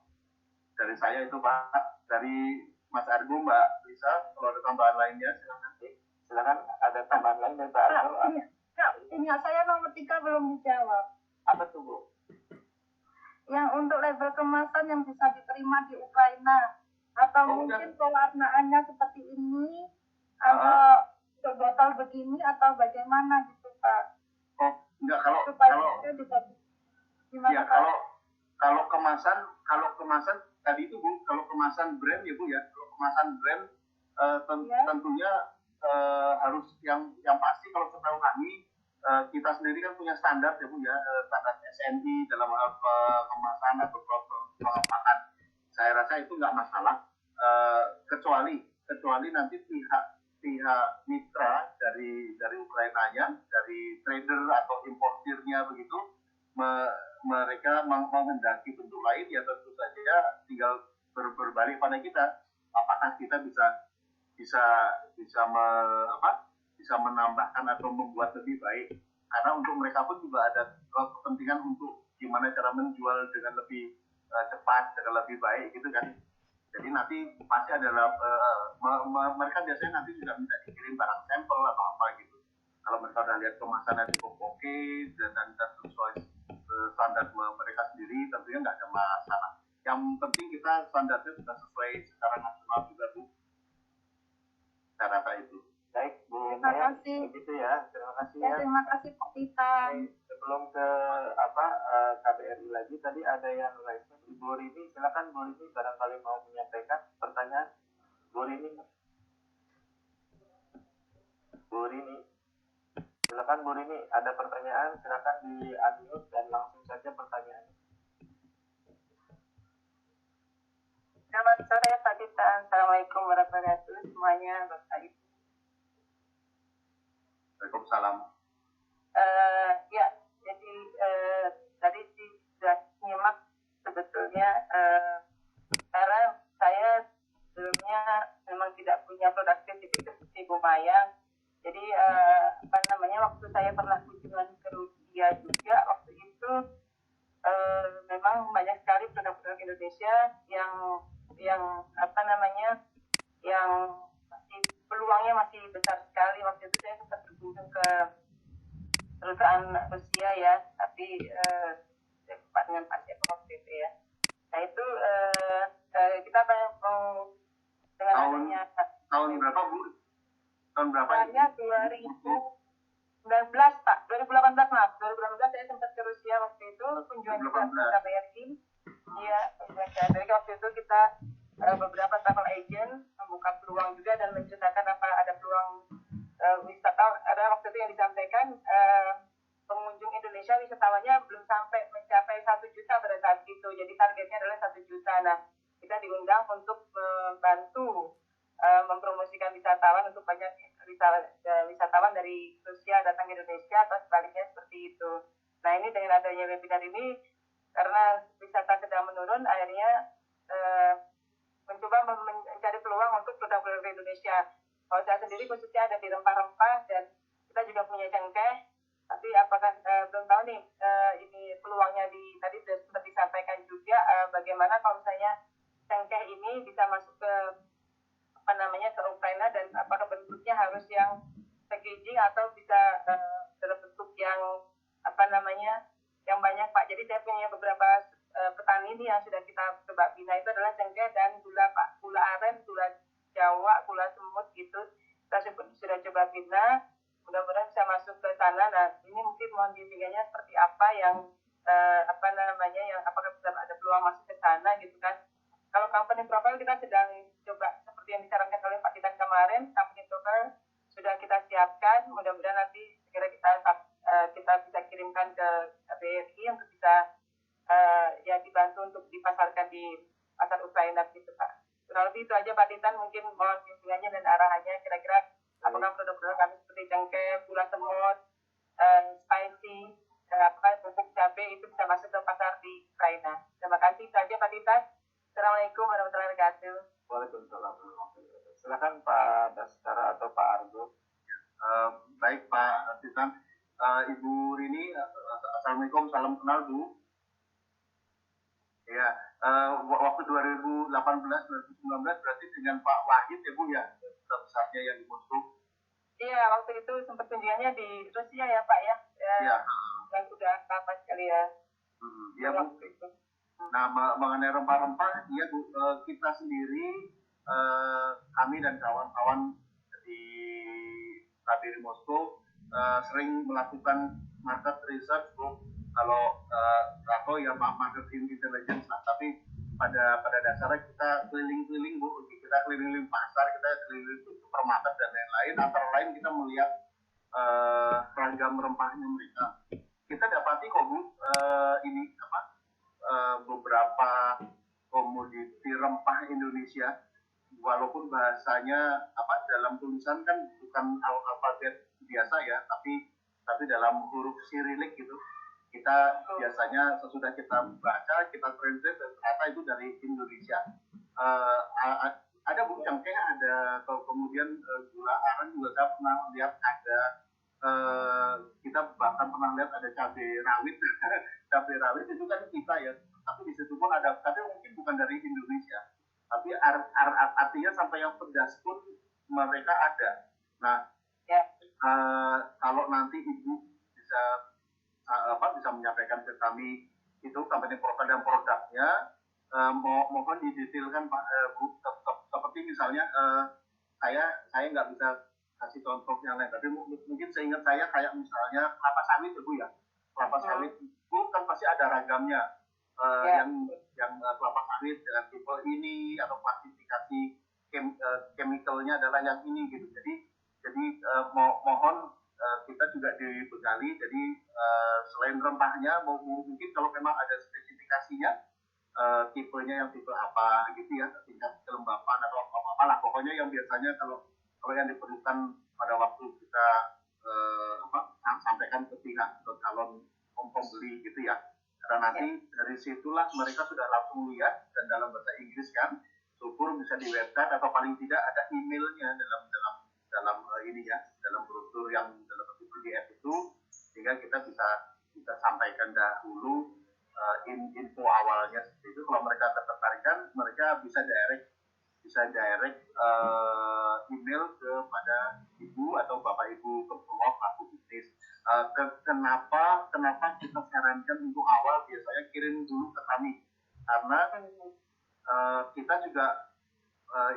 Dari saya itu, Pak. Dari Mas Argo, Mbak Lisa, kalau ada tambahan lainnya silakan. Ada tambahan lain dari Mbak Argo? Ingat saya nomor 3 belum dijawab. Apa tuh, Bu? Yang untuk label kemasan yang bisa diterima di Ukraina, atau mungkin pewarnaannya seperti ini, atau botol begini, atau bagaimana gitu, Pak? Oh, enggak, kalau gimana, ya, Pak? kalau kemasan tadi itu, Bu, kalau kemasan brand ya, Bu, ya, kalau kemasan brand tentunya harus yang pasti. Kalau setahu kami, kita sendiri kan punya standar ya, Bu, ya, standar SNI dalam hal kemasan atau pengepakan. Saya rasa itu nggak masalah, kecuali nanti pihak mitra dari Ukrainanya, dari trader atau importirnya begitu, mereka menghendaki bentuk lain, ya tentu saja tinggal berbalik pada kita, apakah kita bisa menambahkan atau membuat lebih baik, karena untuk mereka pun juga ada kepentingan untuk gimana cara menjual dengan lebih cepat, dengan lebih baik gitu kan. Jadi nanti pasti adalah mereka biasanya nanti juga minta dikirim barang sampel atau apa gitu. Kalau mereka udah lihat kemasannya cukup oke dan sesuai standar mereka sendiri, tentunya nggak ada masalah. Yang penting kita standarnya sudah sesuai secara nasional juga, Bu. Saya rasa itu. Baik, Bu. Terima kasih. Begitu ya. Terima kasih Ya, ya. terima kasih, Pak Tita. Sebelum ke KBRI lagi, tadi ada yang lain. Bu Rini, silakan Bu Rini, barangkali mau menyampaikan pertanyaan. Bu Rini, silakan Bu Rini, ada pertanyaan, silakan di unmute dan langsung saja pertanyaan. Selamat sore Pak Tita, Assalamualaikum warahmatullahi wabarakatuh semuanya, Bapak Ibu. Waalaikumsalam. Ya, jadi tadi sudah nyimak sebetulnya, karena saya sebelumnya memang tidak punya produk spesifik seperti Bu Maya. Jadi waktu saya pernah kunjungan ke Rusia juga, waktu itu memang banyak sekali produk-produk Indonesia yang masih peluangnya masih besar sekali. Waktu itu saya sempat berkunjung ke perusahaan Rusia ya, tapi dengan Pak Ceko waktu itu ya. Nah itu kita mau dengan adanya tahun berapa, Bu? Tahun berapa? Saya 2019, Pak. 2018 maaf. 2018 saya sempat ke Rusia waktu itu, kunjungan juga ke KBRI. Iya, dari waktu itu kita beberapa travel agent membuka peluang juga dan menceritakan apa ada peluang wisata. Ada waktu itu yang disampaikan pengunjung Indonesia wisatawannya belum sampai mencapai 1 juta pada saat itu. Jadi targetnya adalah 1 juta. Nah, kita diundang untuk membantu mempromosikan wisatawan untuk banyak wisatawan dari Rusia datang ke Indonesia atau sebaliknya seperti itu. Nah ini dengan adanya webinar ini, karena wisata sedang menurun, akhirnya mencoba mencari peluang untuk produk-produk Indonesia. Kalau saya sendiri khususnya ada di rempah-rempah dan kita juga punya cengkeh, tapi apakah belum tahu nih ini peluangnya tadi sudah sempat disampaikan juga bagaimana kalau misalnya cengkeh ini bisa masuk ke ke Ukraina dan apakah bentuknya harus yang packaging atau bisa dalam bentuk yang yang banyak Pak. Jadi saya punya beberapa petani ini yang sudah kita coba bina itu adalah cengkeh dan gula Pak, gula aren, gula Jawa, gula semut gitu. Kita sudah coba bina, mudah-mudahan bisa masuk ke sana. Nah ini mungkin mohon dibinganya seperti apa yang yang apakah bisa ada peluang masuk ke sana gitu kan. Kalau company profile kita sedang coba seperti yang disarankan oleh Pak Titan kemarin, company profile sudah kita siapkan, mudah-mudahan nanti segera kita bisa kirimkan ke BRI untuk bisa dibantu untuk dipasarkan di pasar Ukraina gitu Pak. Kurang lebih itu aja Pak Titan, mungkin mohon bimbingannya dan arahannya kira-kira apakah produk-produk kami seperti cengkeh, gula semut, spicy, bubuk cabai itu bisa masuk ke pasar di Ukraina. Terima kasih, itu aja Pak Titan. Assalamualaikum warahmatullahi wabarakatuh. Waalaikumsalam. Silakan Pak Baskara atau Pak Argo. Baik Pak Titan, Ibu Rini, Assalamualaikum, salam kenal Bu. Ya, waktu 2018-2019 berarti dengan Pak Wahid ya Bu ya, besarnya yang di Moskow. Iya, waktu itu sempat kunjungannya di Rusia ya Pak ya. Iya. Yang sudah lama sekali ya. Iya Bu. Nah, mengenai rempah-rempah, ya Bu, kita sendiri, kami dan kawan-kawan di KBRI Moskow sering melakukan market research Bu. Kalau atau ya marketing intelligence lah, tapi pada dasarnya kita keliling-keliling Bu, kita keliling pasar, kita keliling supermarket dan lain-lain. Antara lain kita melihat ragam rempahnya mereka. Kita dapati kok Bu, beberapa komoditi rempah Indonesia, walaupun bahasanya dalam tulisan kan bukan alfabet biasa ya, tapi dalam huruf Sirilik gitu. Kita biasanya sesudah kita baca, kita translate dan ternyata itu dari Indonesia. Ada Bu cengkeh, ada kemudian gula aren juga saya pernah lihat ada. Kita bahkan pernah lihat ada cabai rawit. Cabai rawit itu kan kita ya, tapi di situ pun ada, tapi mungkin bukan dari Indonesia, tapi artinya sampai yang pedas pun mereka ada. Nah, kalau nanti Ibu bisa menyampaikan ke kami itu company profile dan produknya, mohon didetailkan Pak Bu, seperti misalnya saya nggak bisa kasih contoh yang lain, tapi mungkin seingat saya kayak misalnya kelapa sawit ya Bu ya, kelapa sawit itu kan pasti ada ragamnya, yang kelapa sawit dengan tipe ini atau klasifikasi chemicalnya adalah yang ini gitu. Jadi mohon kita juga dibekali. Jadi selain rempahnya, mungkin kalau memang ada spesifikasinya, tipenya yang tipe apa gitu ya, tingkat kelembapan atau apa lah, pokoknya yang biasanya kalau yang diperlukan pada waktu kita sampaikan ke calon pembeli gitu ya. Karena nanti dari situlah mereka sudah langsung lihat, dan dalam bahasa Inggris kan, syukur bisa di website atau paling tidak ada emailnya dalam brosur yang dalam bentuk PDF itu, sehingga kita bisa sampaikan dahulu info awalnya seperti itu. Kalau mereka tertarikan, mereka bisa direct email kepada Ibu atau Bapak Ibu pelaku bisnis. Kenapa kita sarankan untuk awal biasanya kirim dulu ke kami, karena kita juga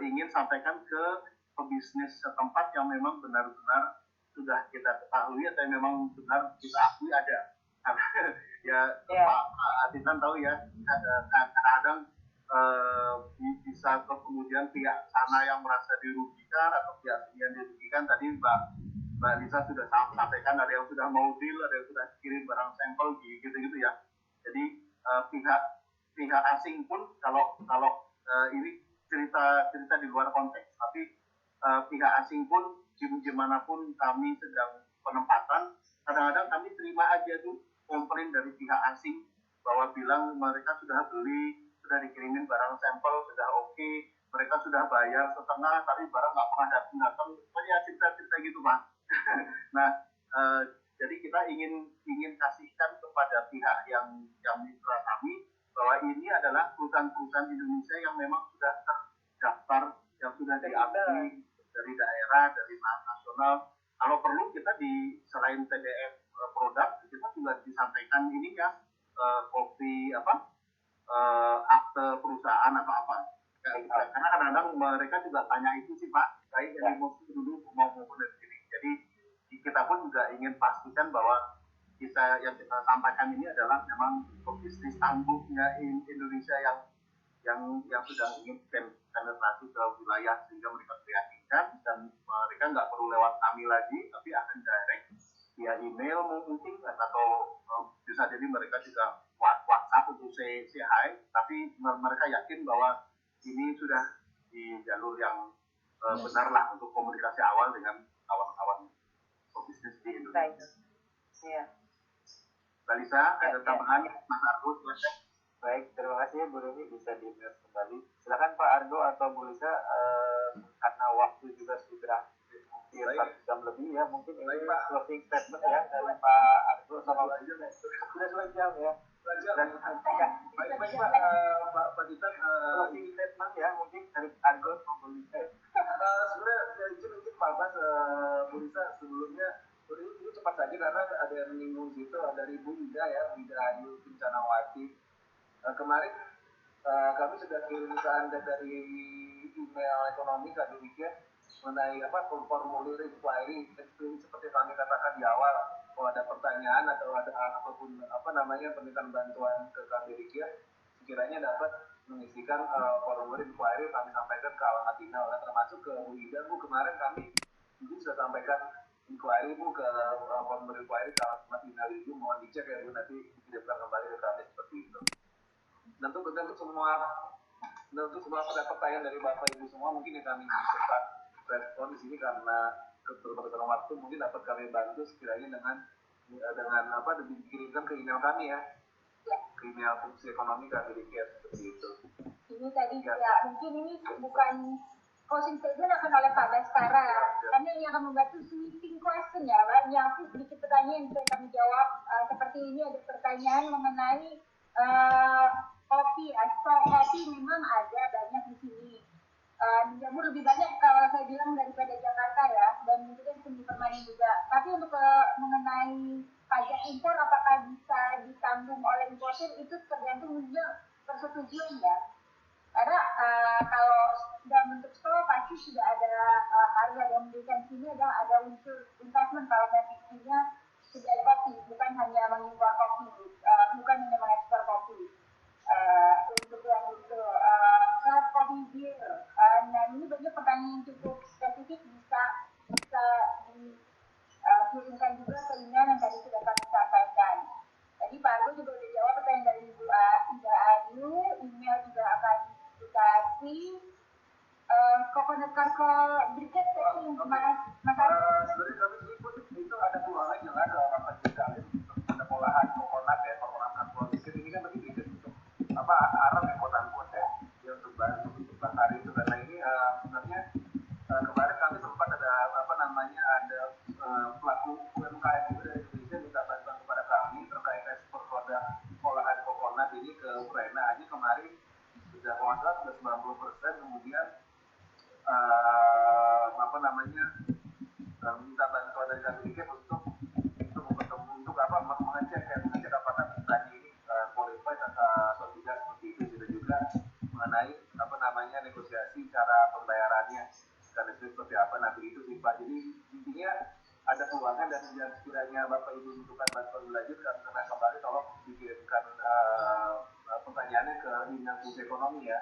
ingin sampaikan ke pebisnis setempat yang memang benar-benar sudah kita ketahui atau yang memang benar kita akui ada. Pak Atitan tahu ya, kadang-kadang bisa kemudian pihak sana yang merasa dirugikan atau pihak sini yang dirugikan. Tadi Mbak Lisa sudah sampaikan, ada yang sudah mau deal, ada yang sudah kirim barang sampel gitu ya. Jadi pihak asing pun kalau ini cerita di luar konteks, tapi pihak asing pun dimanapun kami sedang penempatan, kadang-kadang kami terima aja tuh komplain dari pihak asing bahwa bilang mereka sudah beli, sudah dikirimin barang sampel, sudah oke, mereka sudah bayar setengah, tapi barang nggak pernah datang. Pokoknya cerita-cerita gitu, Pak. Nah, jadi kita ingin kasihkan kepada pihak yang mitra kami bahwa ini adalah perusahaan-perusahaan Indonesia yang memang sudah terdaftar, yang sudah diakui dari daerah, dari nasional. Kalau perlu kita selain PDF produk, kita juga disampaikan ini ya, kopi akte perusahaan atau apa. Karena kadang-kadang mereka juga tanya itu sih Pak, baik dari musuh dulu maupun dari sini. Jadi kita pun juga ingin pastikan bahwa yang kita sampaikan ini adalah memang bisnis tangguhnya Indonesia yang sudah ingin penetrasi ke wilayah sehingga mereka meyakinkan dan mereka nggak perlu lewat kami lagi, tapi akan direct via email mungkin atau bisa jadi mereka juga WhatsApp untuk say hi, tapi mereka yakin bahwa ini sudah di jalur yang benar lah untuk komunikasi awal dengan kawan-kawan pebisnis di Indonesia. Iya. Mbak Lisa, ada tambahan Mas Argo? Baik, terima kasih Bu Rumi, bisa di-mute kembali. Silakan Pak Argo atau Bu Lisa, karena waktu juga sudah hampir 1 jam lebih ya, mungkin ini closing statement ya dari Pak Argo sama Bu Lisa. Sudah 2 jam ya. Dan baik Pak Dita, closing statement ya mungkin dari Argo sama Bu Lisa. Sebenarnya izin Pak Bas, Bu Lisa, sebelumnya ini cepat saja karena ada yang menyinggung situ, dari Bu Ida ya, Ida Ayu Kencanawati. Kemarin kami sudah kirim ke Anda dari email ekonomi Kak Demikian mengenai formulir inquiry seperti kami katakan di awal, kalau ada pertanyaan atau ada apapun permintaan bantuan ke Kak Demikian, sekiranya dapat mengisikan formulir inquiry kami sampaikan ke alamat email, termasuk ke Bu Ida. Bu, kemarin kami mungkin sudah sampaikan inquiry Bu ke formulir inquiry ke alamat email Ibu, mohon dicek ya Bu, nanti dikirimkan kembali ke kami seperti itu. Dan untuk semua pertanyaan dari Bapak Ibu semua mungkin yang kami bisa respon di sini karena keterbatasan waktu, mungkin dapat kami bantu sekiranya dengan dikirimkan ke email kami ya, ke email fungsi ekonomi kami seperti itu. Ini tadi ya mungkin ini bukan closing statement akan oleh Pak Baskara, karena ini akan membantu sweeping question ya, Pak. Yang sedikit pertanyaan yang bisa kami jawab. Seperti ini ada pertanyaan mengenai kopi, stok kopi memang ada banyak di sini. Jamur lebih banyak kalau saya bilang daripada Jakarta ya, dan itu kan seni permanen juga. Tapi untuk mengenai pajak impor, apakah bisa ditanggung oleh importer itu tergantung juga persetujuan ya. Karena kalau dalam bentuk stok pasti sudah ada harga yang memberikan sini ada unsur investment kalau basicnya sudah ada kopi, bukan hanya mengimpor kopi, bukan hanya mengekspor kopi. Untuk yang itu craft coffee beer, nah ini banyak pertanyaan yang cukup spesifik, bisa dikirimkan juga ke email yang tadi sudah kami sampaikan. Tadi Pak Argo juga sudah jawab pertanyaan dari Ibu Ida Ayu, email juga akan dikasih. Coconut Carco Briket tadi Mas Argo. Sebenarnya kami itu ada peluang jelas Bapak juga untuk pengolahan coconut ya, coconut Carco Briket ini kan begini untuk arang ya quote-unquote ya, untuk Basari itu, karena ini sebenarnya kemarin kami sempat ada pelaku UMKM juga dari Indonesia minta bantuan kepada kami terkait ekspor produk olahan coconut ini ke Ukraina. Aja kemarin sudah sudah 90%, kemudian minta bantuan dari kami untuk mengecek apakah mitranya ini qualified atau tidak, seperti itu. Juga mengenai negosiasi cara pembayarannya karena seperti apa nanti itu sih Pak. Jadi intinya ada peluangnya, dan yang sekiranya Bapak Ibu membutuhkan bantuan lanjut karena kembali tolong dikirimkan pertanyaannya ke email fungsi ekonomi ya.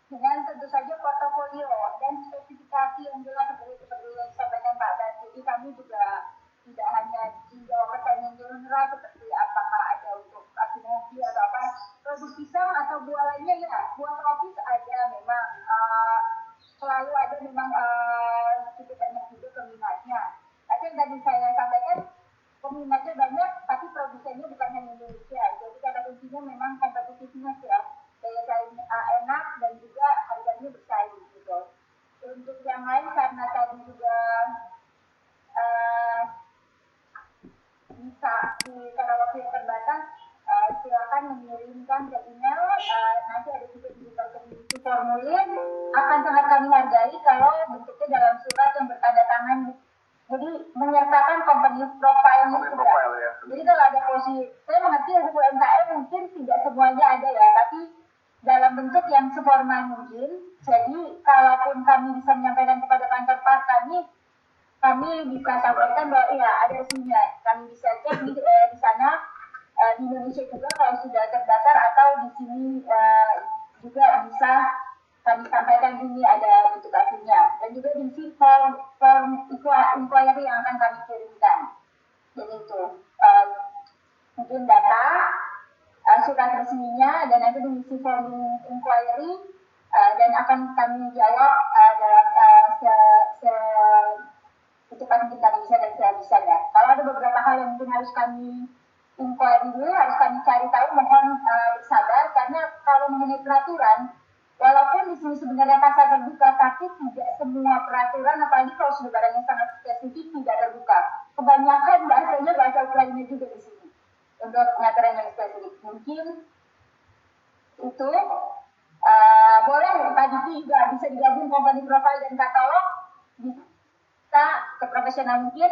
Dengan tentu saja portofolio dan spesifikasi yang jelas seperti yang disampaikan Pak Dan. Jadi kami juga tidak hanya menjawab pertanyaan general seperti apakah ada untuk asinasi atau apa, produk pisang atau buah lainnya ya, buah tropis ada memang, selalu ada memang cukup banyak juga peminatnya. Tapi yang tadi saya sampaikan peminatnya banyak, tapi produsennya bukan hanya formulir akan sangat kami hargai kalau bentuknya dalam surat yang bertanda tangan. Jadi menyertakan company profile-nya juga. Ya. Jadi kalau ada posisi, saya mengerti untuk UMKM mungkin tidak semuanya ada ya, tapi dalam bentuk yang seformal mungkin. Jadi kalaupun kami bisa menyampaikan kepada kantor part kami bisa sampaikan bahwa iya ada resminya. Kami bisa cek di sana di Indonesia juga kalau sudah terdaftar, atau di sini juga bisa kami sampaikan ini ada bentuk aslinya, dan juga diisi form inquiry yang akan kami kirimkan. Jadi itu mungkin data surat resminya, dan nanti diisi form inquiry dan akan kami jawab dalam secepat mungkin kami bisa dan sebisanya. Kalau ada beberapa hal yang mungkin harus kami inquiry dulu, harus kami cari tahu, mohon bersabar, karena kalau mengenai peraturan, walaupun di sini sebenarnya pasar terbuka, tapi tidak semua peraturan, apalagi kalau sudah barang yang sangat spesifik, tidak terbuka. Kebanyakan bahasanya bahasa Ukraina juga di sini untuk pengaturan yang spesifik. Mungkin itu boleh tadi juga bisa digabung company profile dan katalog, bisa seprofesional mungkin,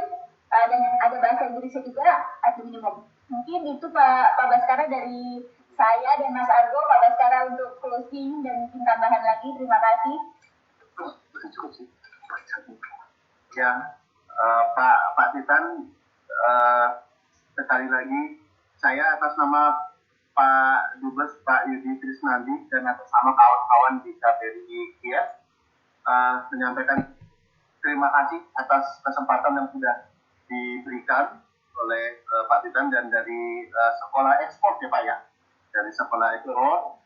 dan ada bahasa Inggrisnya juga atau minimum. Mungkin itu Pak Baskara dari saya dan Mas Argo. Pak Baskara untuk closing dan mungkin tambahan lagi. Terima kasih. Ya, Pak Titan, sekali lagi saya atas nama Pak Dubes Pak Yudi Trisnandi dan atas nama kawan-kawan di KBRI Kiev menyampaikan terima kasih atas kesempatan yang sudah diberikan oleh Pak Titan dan dari sekolah ekspor ya Pak ya, dari sekolah ekspor.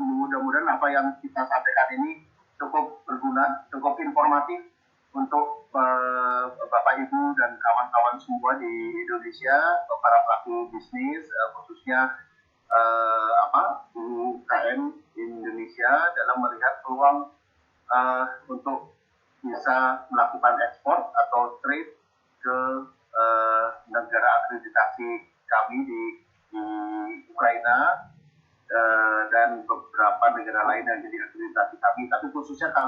Mudah-mudahan apa yang kita sampaikan ini cukup berguna, cukup informatif untuk Bapak Ibu dan kawan-kawan semua di Indonesia, para pelaku bisnis, khususnya UKM Indonesia dalam melihat peluang untuk bisa melakukan ekspor atau trade ke negara akreditasi kami di Ukraina dan beberapa negara lain yang jadi akreditasi kami, tapi khususnya